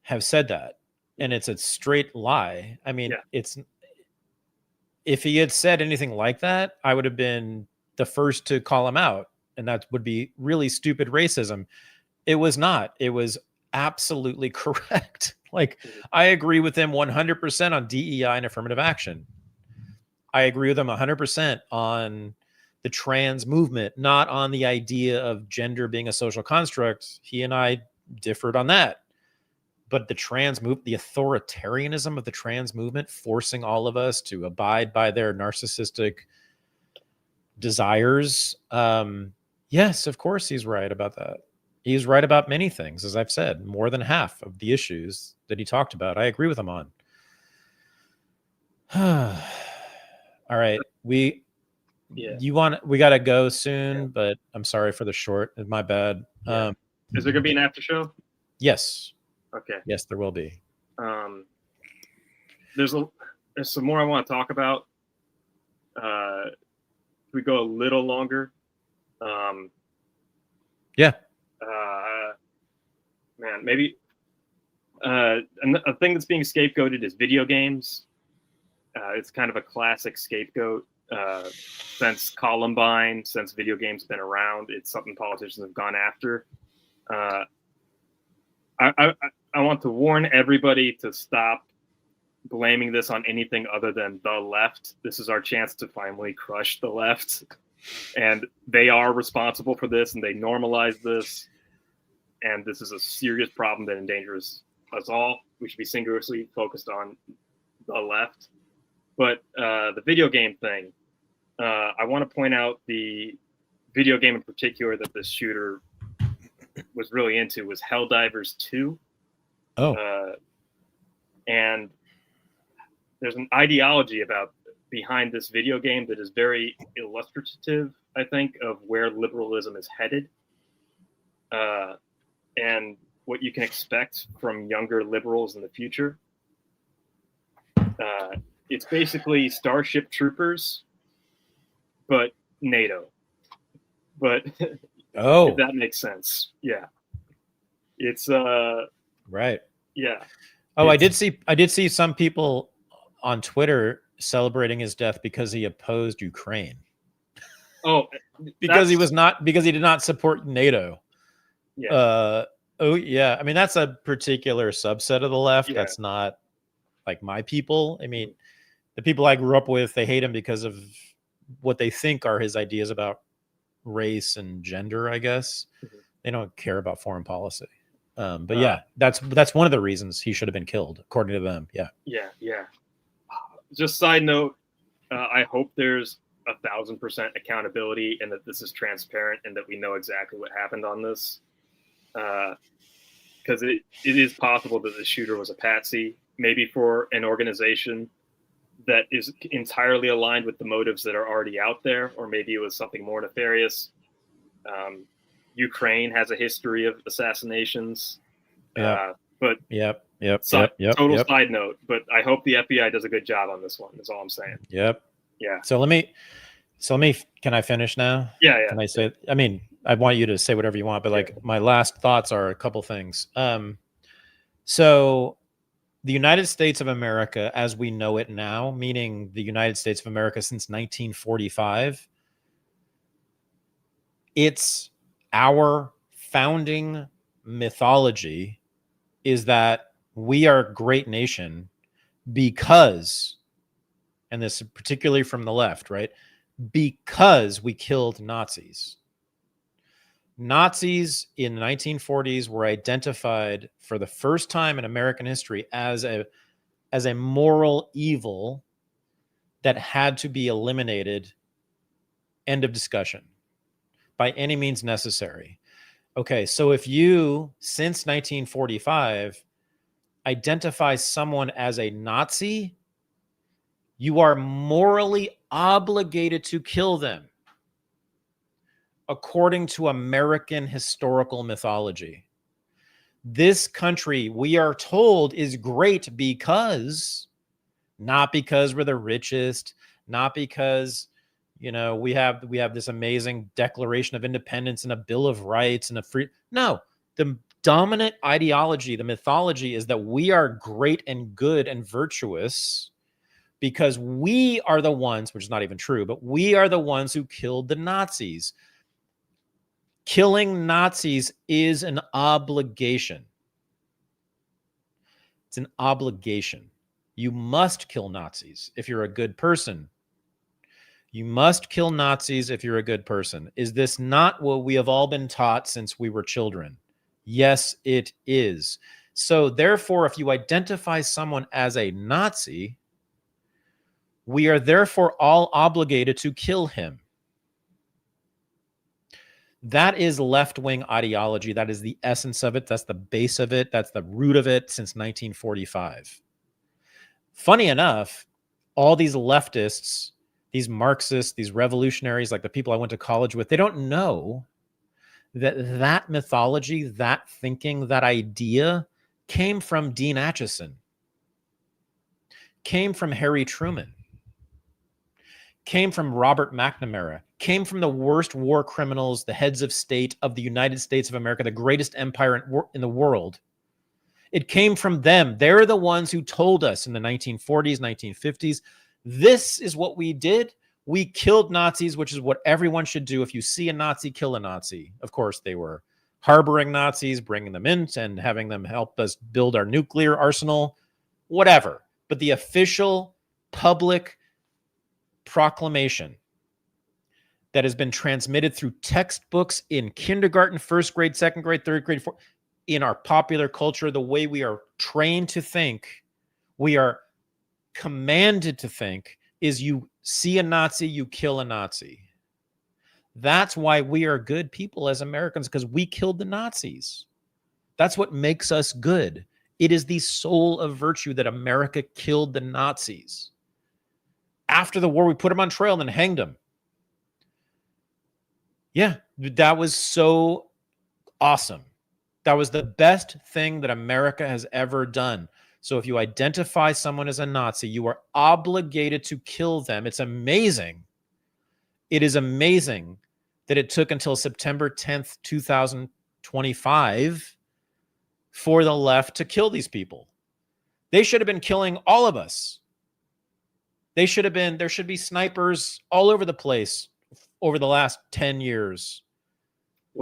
have said that. And it's a straight lie. I mean, if he had said anything like that, I would have been the first to call him out. And that would be really stupid racism. It was not. It was absolutely correct. Like, I agree with him 100% on DEI and affirmative action. I agree with him 100% on the trans movement, not on the idea of gender being a social construct. He and I differed on that. But the trans movement, the authoritarianism of the trans movement, forcing all of us to abide by their narcissistic desires. Yes, of course he's right about that. He's right about many things, as I've said, more than half of the issues that he talked about. I agree with him on. All right. We got to go soon, but I'm sorry for the short. My bad. Yeah. Is there going to be an after show? Yes. Okay. Yes, there will be. There's some more I want to talk about. We go a little longer. Man, maybe a thing that's being scapegoated is video games. It's kind of a classic scapegoat. Since Columbine, since video games have been around, it's something politicians have gone after. I want to warn everybody to stop blaming this on anything other than the left. This is our chance to finally crush the left. And they are responsible for this, and they normalize this. And this is a serious problem that endangers us all. We should be singularly focused on the left. But the video game thing, I want to point out the video game in particular that this shooter was really into was Helldivers 2. And there's an ideology behind this video game that is very illustrative, I think, of where liberalism is headed. And what you can expect from younger liberals in the future. It's basically Starship Troopers, but NATO. But if that makes sense. Yeah. It's right. Yeah. Oh, I did see some people on Twitter celebrating his death because he opposed Ukraine. Oh, because he did not support NATO. Yeah. Oh yeah. I mean, that's a particular subset of the left. Yeah. That's not like my people. I mean, the people I grew up with, they hate him because of what they think are his ideas about race and gender, I guess. Mhm. They don't care about foreign policy. But Uh, yeah, that's one of the reasons he should have been killed, according to them. Yeah. yeah. Just side note, I hope there's 1,000% accountability and that this is transparent and that we know exactly what happened on this. Because it is possible that the shooter was a patsy, maybe for an organization that is entirely aligned with the motives that are already out there, or maybe it was something more nefarious. Ukraine has a history of assassinations. Yeah. But Yep. total side note, but I hope the FBI does a good job on this one. That's all I'm saying. Yep. Yeah. So let me, can I finish now? Yeah. Can I say, I mean, I want you to say whatever you want, but like my last thoughts are a couple things. So the United States of America, as we know it now, meaning the United States of America since 1945, it's our founding mythology is that we are a great nation because, and this is particularly from the left, right? Because we killed Nazis. Nazis in the 1940s were identified for the first time in American history as a moral evil that had to be eliminated. End of discussion. By any means necessary. Okay, so if you, since 1945, identify someone as a Nazi, you are morally obligated to kill them, according to American historical mythology. This country, we are told, is great because, not because we're the richest, not because, you know, we have this amazing Declaration of Independence and a Bill of Rights and a free. No, the dominant ideology, the mythology, is that we are great and good and virtuous because we are the ones, which is not even true, but we are the ones who killed the Nazis. Killing Nazis is an obligation. It's an obligation. You must kill Nazis if you're a good person. You must kill Nazis if you're a good person. Is this not what we have all been taught since we were children? Yes, it is. So therefore, if you identify someone as a Nazi, we are therefore all obligated to kill him. That is left-wing ideology. That is the essence of it. That's the base of it. That's the root of it since 1945. Funny enough, all these leftists, these Marxists, these revolutionaries, like the people I went to college with, they don't know that that mythology, that thinking, that idea came from Dean Acheson, came from Harry Truman, came from Robert McNamara, came from the worst war criminals, the heads of state of the United States of America, the greatest empire in the world. It came from them. They're the ones who told us in the 1940s, 1950s, this is what we did. We killed Nazis, which is what everyone should do. If you see a Nazi, kill a Nazi. Of course, they were harboring Nazis, bringing them in and having them help us build our nuclear arsenal, whatever. But the official public proclamation that has been transmitted through textbooks in kindergarten, first grade, second grade, third grade, fourth, in our popular culture, the way we are trained to think, we are commanded to think, is you see a Nazi, you kill a Nazi. That's why we are good people as Americans, because we killed the Nazis. That's what makes us good. It is the soul of virtue that America killed the Nazis. After the war, we put them on trial and then hanged them. Yeah, that was so awesome. That was the best thing that America has ever done. So if you identify someone as a Nazi, you are obligated to kill them. It's amazing. It is amazing that it took until September 10th, 2025 for the left to kill these people. They should have been killing all of us. There should be snipers all over the place over the last 10 years.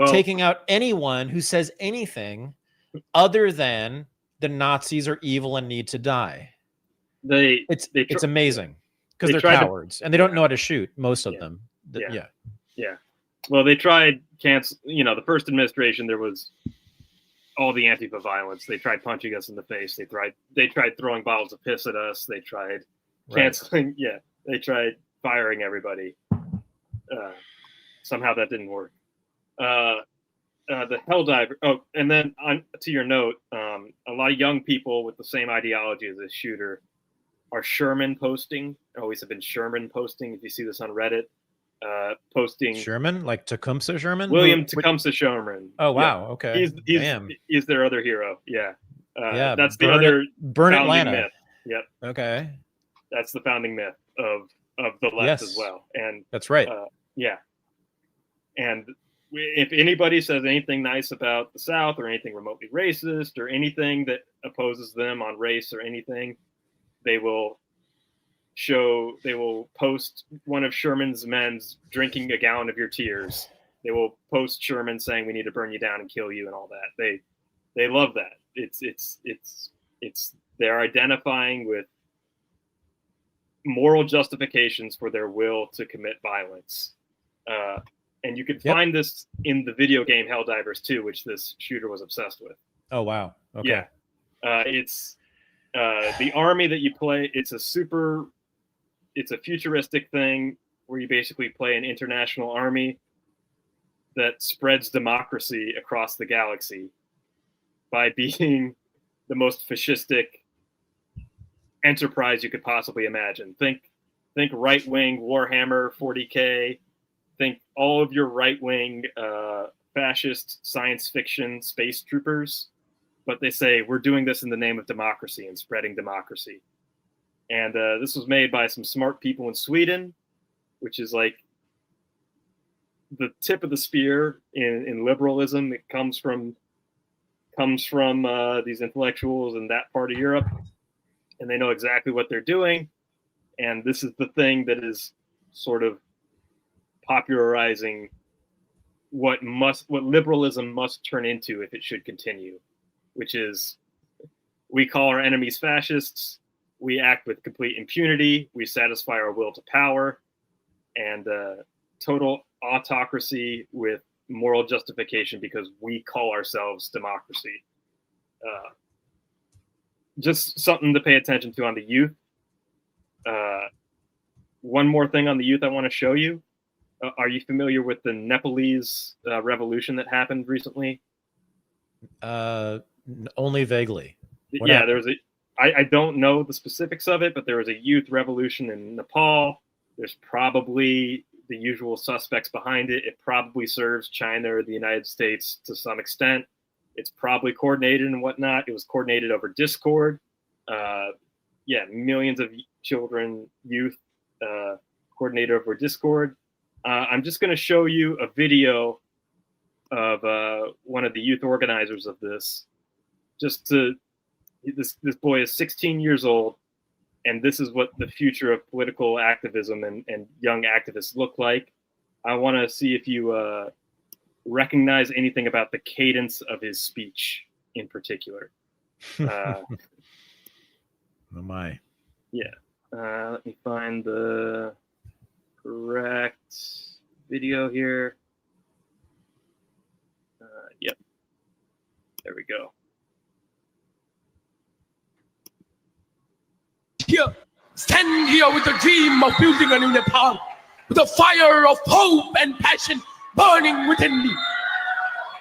taking out anyone who says anything other than the Nazis are evil and need to die. It's amazing because they're cowards and they don't know how to shoot. Most of them. Yeah. Well, they tried cancel. The first administration, there was all the Antifa violence. They tried punching us in the face. They tried throwing bottles of piss at us. They tried canceling. Right. Yeah. They tried firing everybody. Somehow that didn't work. The Helldiver. Oh, and then to your note, a lot of young people with the same ideology as this shooter are Sherman posting. Always have been Sherman posting. If you see this on Reddit, posting Sherman, like Tecumseh Sherman, William Tecumseh Sherman. Oh wow, okay. He's their other hero. Yeah, that's the burn Atlanta myth. Yep. Okay. That's the founding myth of the left as well, and that's right. Yeah, and if anybody says anything nice about the South or anything remotely racist or anything that opposes them on race or anything, they will post one of Sherman's men's drinking a gallon of your tears. They will post Sherman saying we need to burn you down and kill you and all that. They love that. It's they're identifying with moral justifications for their will to commit violence. And you can find this in the video game Helldivers 2, which this shooter was obsessed with. Oh wow. Okay. Yeah. It's the army that you play. It's a futuristic thing where you basically play an international army that spreads democracy across the galaxy by being the most fascistic enterprise you could possibly imagine. Think right-wing Warhammer 40K. Think all of your right-wing fascist science fiction space troopers. But they say, we're doing this in the name of democracy and spreading democracy. And this was made by some smart people in Sweden, which is like the tip of the spear in liberalism. It comes from these intellectuals in that part of Europe, and they know exactly what they're doing. And this is the thing that is sort of popularizing what liberalism must turn into if it should continue, which is we call our enemies fascists. We act with complete impunity. We satisfy our will to power, and total autocracy with moral justification because we call ourselves democracy. Just something to pay attention to on the youth. One more thing on the youth I want to show you. Are you familiar with the Nepalese revolution that happened recently? Only vaguely. What happened? I don't know the specifics of it, but there was a youth revolution in Nepal. There's probably the usual suspects behind it. It probably serves China or the United States to some extent. It's probably coordinated and whatnot. It was coordinated over Discord. Millions of children, youth, coordinated over Discord. I'm just going to show you a video of one of the youth organizers of this. This boy is 16 years old, and this is what the future of political activism and young activists look like. I want to see if you recognize anything about the cadence of his speech in particular. Oh my. Yeah. Let me find the correct video here. Yep. There we go. Stand here with a dream of building a new Nepal, with a fire of hope and passion burning within me.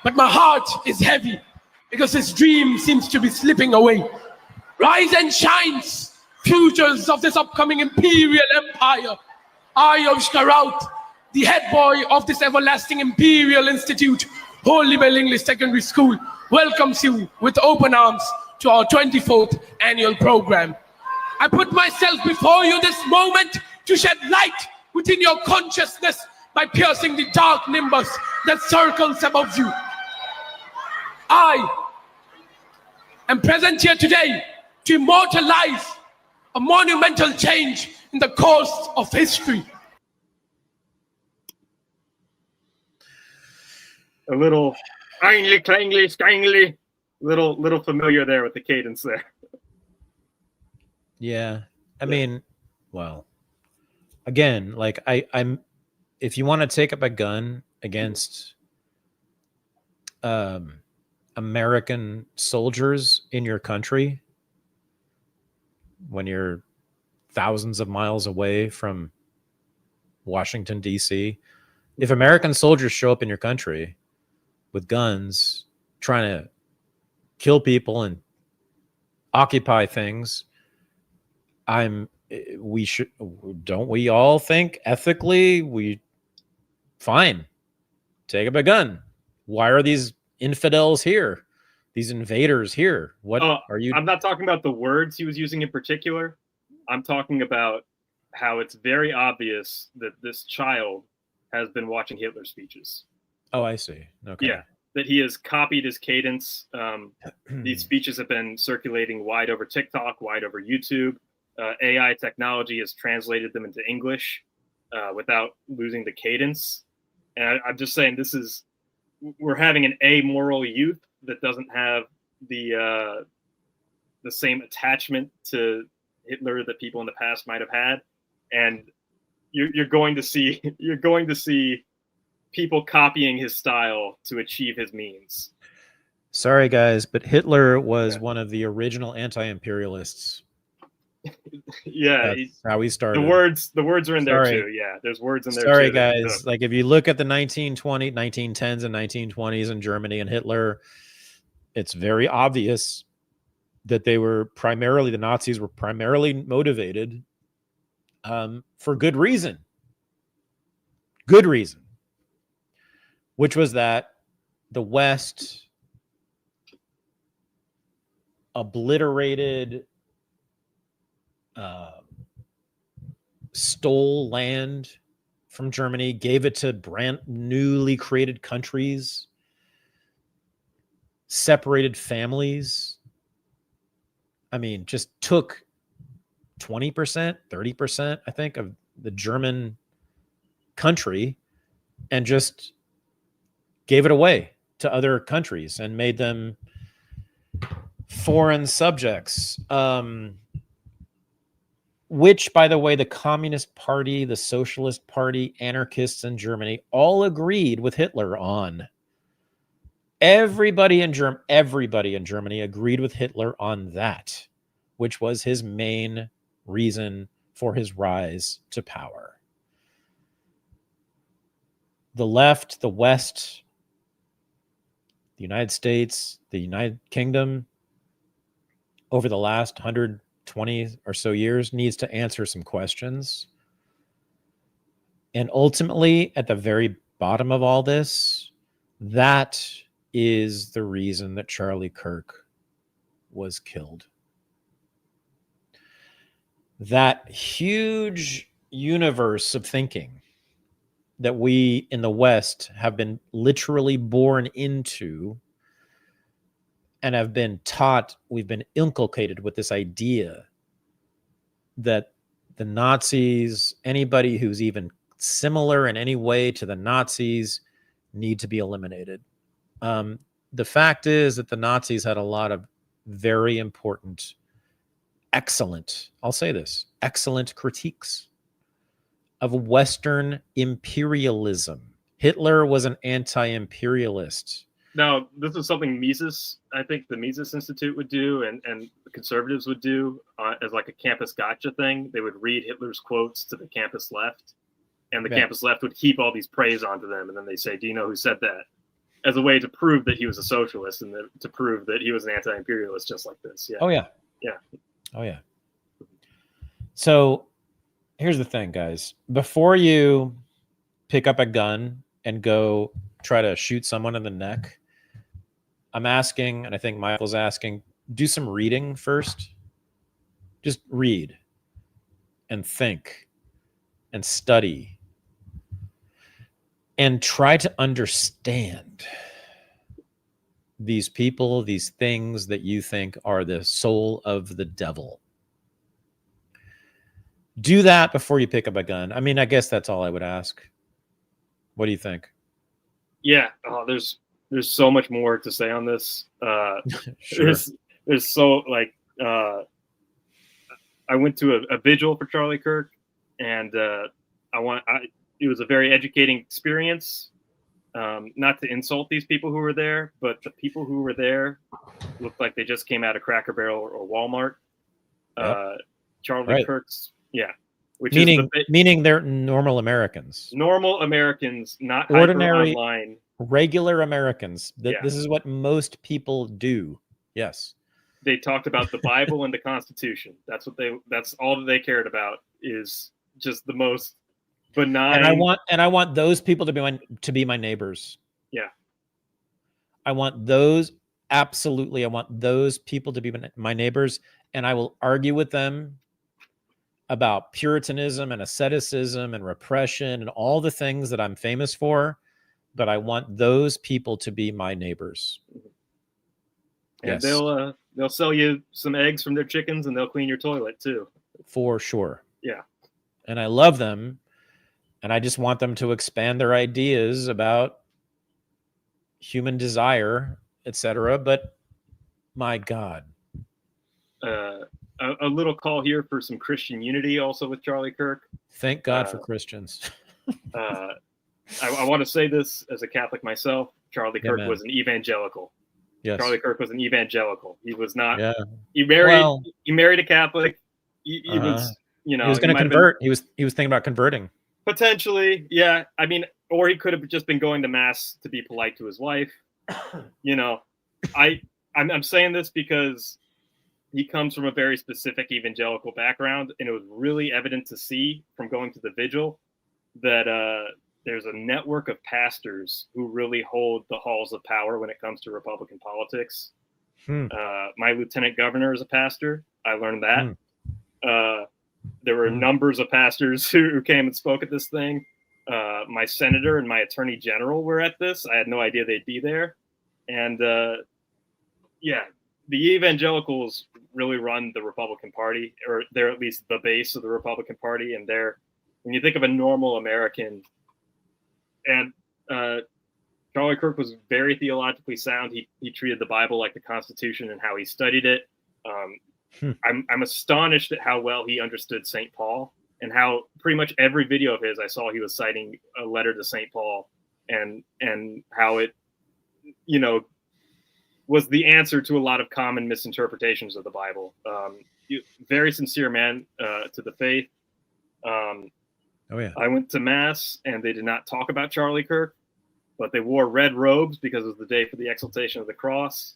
But my heart is heavy because this dream seems to be slipping away. Rise and shines, futures of this upcoming imperial empire. I, Yoshka Raut, the head boy of this everlasting imperial institute, Holy Bell English Secondary School, welcomes you with open arms to our 24th annual program. I put myself before you this moment to shed light within your consciousness by piercing the dark nimbus that circles above you. I am present here today to immortalize a monumental change in the course of history. a little angly, clangly, scangly, little familiar there with the cadence there. Yeah. I mean, well, again, like I'm if you want to take up a gun against American soldiers in your country when you're thousands of miles away from Washington, D.C., if American soldiers show up in your country with guns trying to kill people and occupy things, don't we all think ethically fine, take up a gun. Why are these infidels here? These invaders here? What are you? I'm not talking about the words he was using in particular. I'm talking about how it's very obvious that this child has been watching Hitler speeches. Oh, I see. Okay. Yeah, that he has copied his cadence. These speeches have been circulating wide over TikTok, wide over YouTube. AI technology has translated them into English without losing the cadence. And I'm just saying, we're having an amoral youth that doesn't have the same attachment to Hitler that people in the past might have had, and you're going to see people copying his style to achieve his means. Sorry, guys, but Hitler was one of the original anti-imperialists. Yeah, that's how he started. The words are in there too. Yeah, there's words in there too. Sorry, guys. Like if you look at the 1910s and 1920s in Germany and Hitler, it's very obvious that the Nazis were primarily motivated for good reason. Good reason. Which was that the West obliterated, stole land from Germany, gave it to brand newly created countries, separated families. I mean, just took 20%, 30%, I think, of the German country and just gave it away to other countries and made them foreign subjects. Which, by the way, the Communist Party, the Socialist Party, anarchists in Germany all agreed with Hitler on. Everybody in Germany agreed with Hitler on that, which was his main reason for his rise to power. The left, the West, the United States, the United Kingdom, over the last 120 or so years, needs to answer some questions. And ultimately, at the very bottom of all this, that is the reason that Charlie Kirk was killed. That huge universe of thinking that we in the West have been literally born into and have been taught, we've been inculcated with this idea that the Nazis, anybody who's even similar in any way to the Nazis, need to be eliminated. The fact is that the Nazis had a lot of very important, excellent, I'll say this, excellent critiques of Western imperialism. Hitler was an anti-imperialist. Now, this is something I think the Mises Institute would do, and the conservatives would do as like a campus gotcha thing. They would read Hitler's quotes to the campus left, and the campus left would heap all these praise onto them, and then they say, do you know who said that? As a way to prove that he was a socialist and to prove that he was an anti-imperialist just like this. Yeah. Oh, yeah. Yeah. Oh, yeah. So here's the thing, guys. Before you pick up a gun and go try to shoot someone in the neck, I'm asking, and I think Michael's asking, do some reading first. Just read and think and study and try to understand these people, these things that you think are the soul of the devil. Do that before you pick up a gun. I mean, I guess that's all I would ask. What do you think? Yeah. Oh, there's so much more to say on this. Sure. There's so like I went to a vigil for Charlie Kirk, and it was a very educating experience. Not to insult these people who were there, but the people who were there looked like they just came out of Cracker Barrel or Walmart. Yep. Charlie Right. Kirk's, yeah, which meaning they're normal Americans, normal Americans, not ordinary, hyper online, regular Americans. Yeah. This is what most people do. Yes. They talked about the Bible and the Constitution. That's all that they cared about, is just the most benign. And I want those people to be my neighbors. Yeah. I want those absolutely. I want those people to be my neighbors, and I will argue with them about Puritanism and asceticism and repression and all the things that I'm famous for, but I want those people to be my neighbors. And yes. They'll sell you some eggs from their chickens, and they'll clean your toilet too. For sure. Yeah. And I love them, and I just want them to expand their ideas about human desire, etc. But my God. A little call here for some Christian unity also with Charlie Kirk. Thank God for Christians. I want to say this as a Catholic myself. Charlie Kirk was an evangelical. Yes. Charlie Kirk was an evangelical. He was not. Yeah. He married a Catholic. He was, he was going to convert. He was thinking about converting. Potentially, yeah. I mean, or he could have just been going to mass to be polite to his wife. I'm saying this because he comes from a very specific evangelical background, and it was really evident to see from going to the vigil that there's a network of pastors who really hold the halls of power when it comes to Republican politics. My lieutenant governor is a pastor. I learned that. There were numbers of pastors who came and spoke at this thing. My senator and my attorney general were at this. I had no idea they'd be there. And the evangelicals really run the Republican Party, or they're at least the base of the Republican Party. And when you think of a normal American, and Charlie Kirk was very theologically sound. He treated the Bible like the Constitution and how he studied it. I'm astonished at how well he understood St. Paul, and how pretty much every video of his I saw he was citing a letter to St. Paul, and how it, was the answer to a lot of common misinterpretations of the Bible. Very sincere man to the faith. Oh yeah. I went to mass, and they did not talk about Charlie Kirk, but they wore red robes because it was the day for the exaltation of the cross.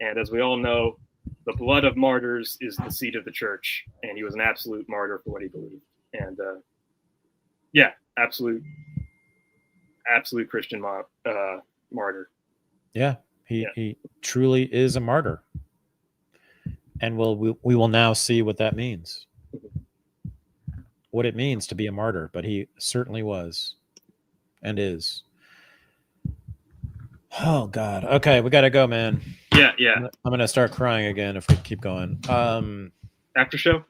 And as we all know, the blood of martyrs is the seed of the church, and he was an absolute martyr for what he believed. And absolute Christian martyr. Yeah, he truly is a martyr, and we will now see what that means. What it means to be a martyr, but he certainly was and is. Oh God. Okay, we gotta go, man. Yeah. I'm gonna start crying again if we keep going. After show?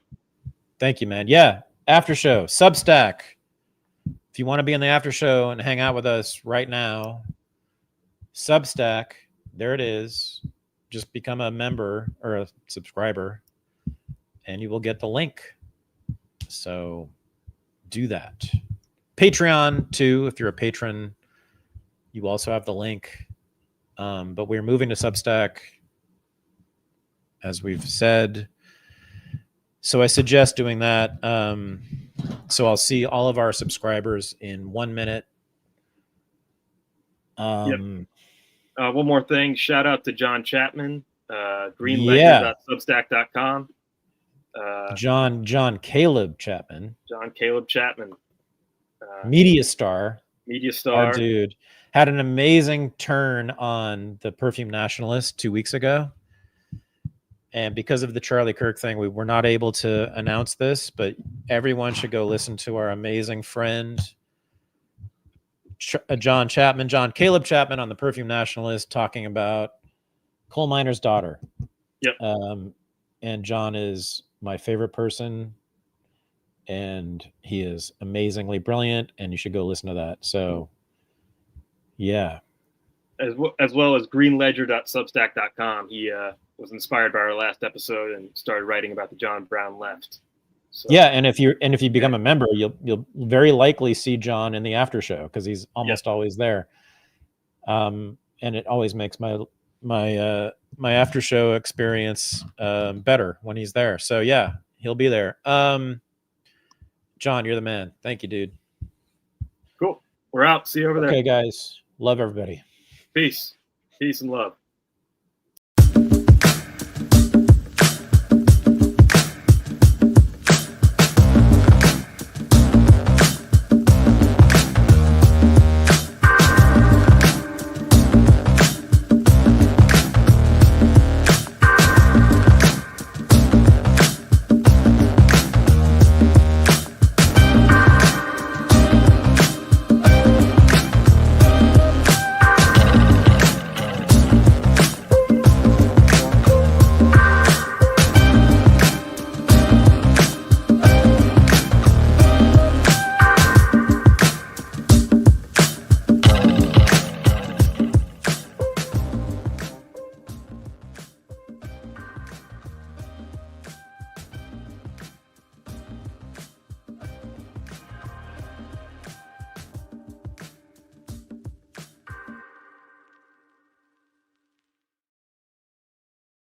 Thank you, man. Yeah, after show. Substack. If you want to be in the after show and hang out with us right now, Substack, there it is. Just become a member or a subscriber, and you will get the link. So do that. Patreon too, if you're a patron, you also have the link. But we're moving to Substack, as we've said. So I suggest doing that. So I'll see all of our subscribers in 1 minute. One more thing. Shout out to John Chapman, greenledger.substack.com. John Caleb Chapman. John Caleb Chapman. Media star. Our dude. Had an amazing turn on the Perfume Nationalist 2 weeks ago. And because of the Charlie Kirk thing, we were not able to announce this, but everyone should go listen to our amazing friend, John Caleb Chapman on the Perfume Nationalist, talking about coal miner's daughter. Yep. And John is my favorite person, and he is amazingly brilliant, and you should go listen to that. So Yeah. as well as greenledger.substack.com. He was inspired by our last episode and started writing about the John Brown left. So, Yeah, and if you become a member, you'll very likely see John in the after show because he's almost always there. And it always makes my after show experience better when he's there. So yeah, he'll be there. John, you're the man. Thank you, dude. Cool. We're out. See you over there. Okay, guys. Love everybody. Peace. Peace and love.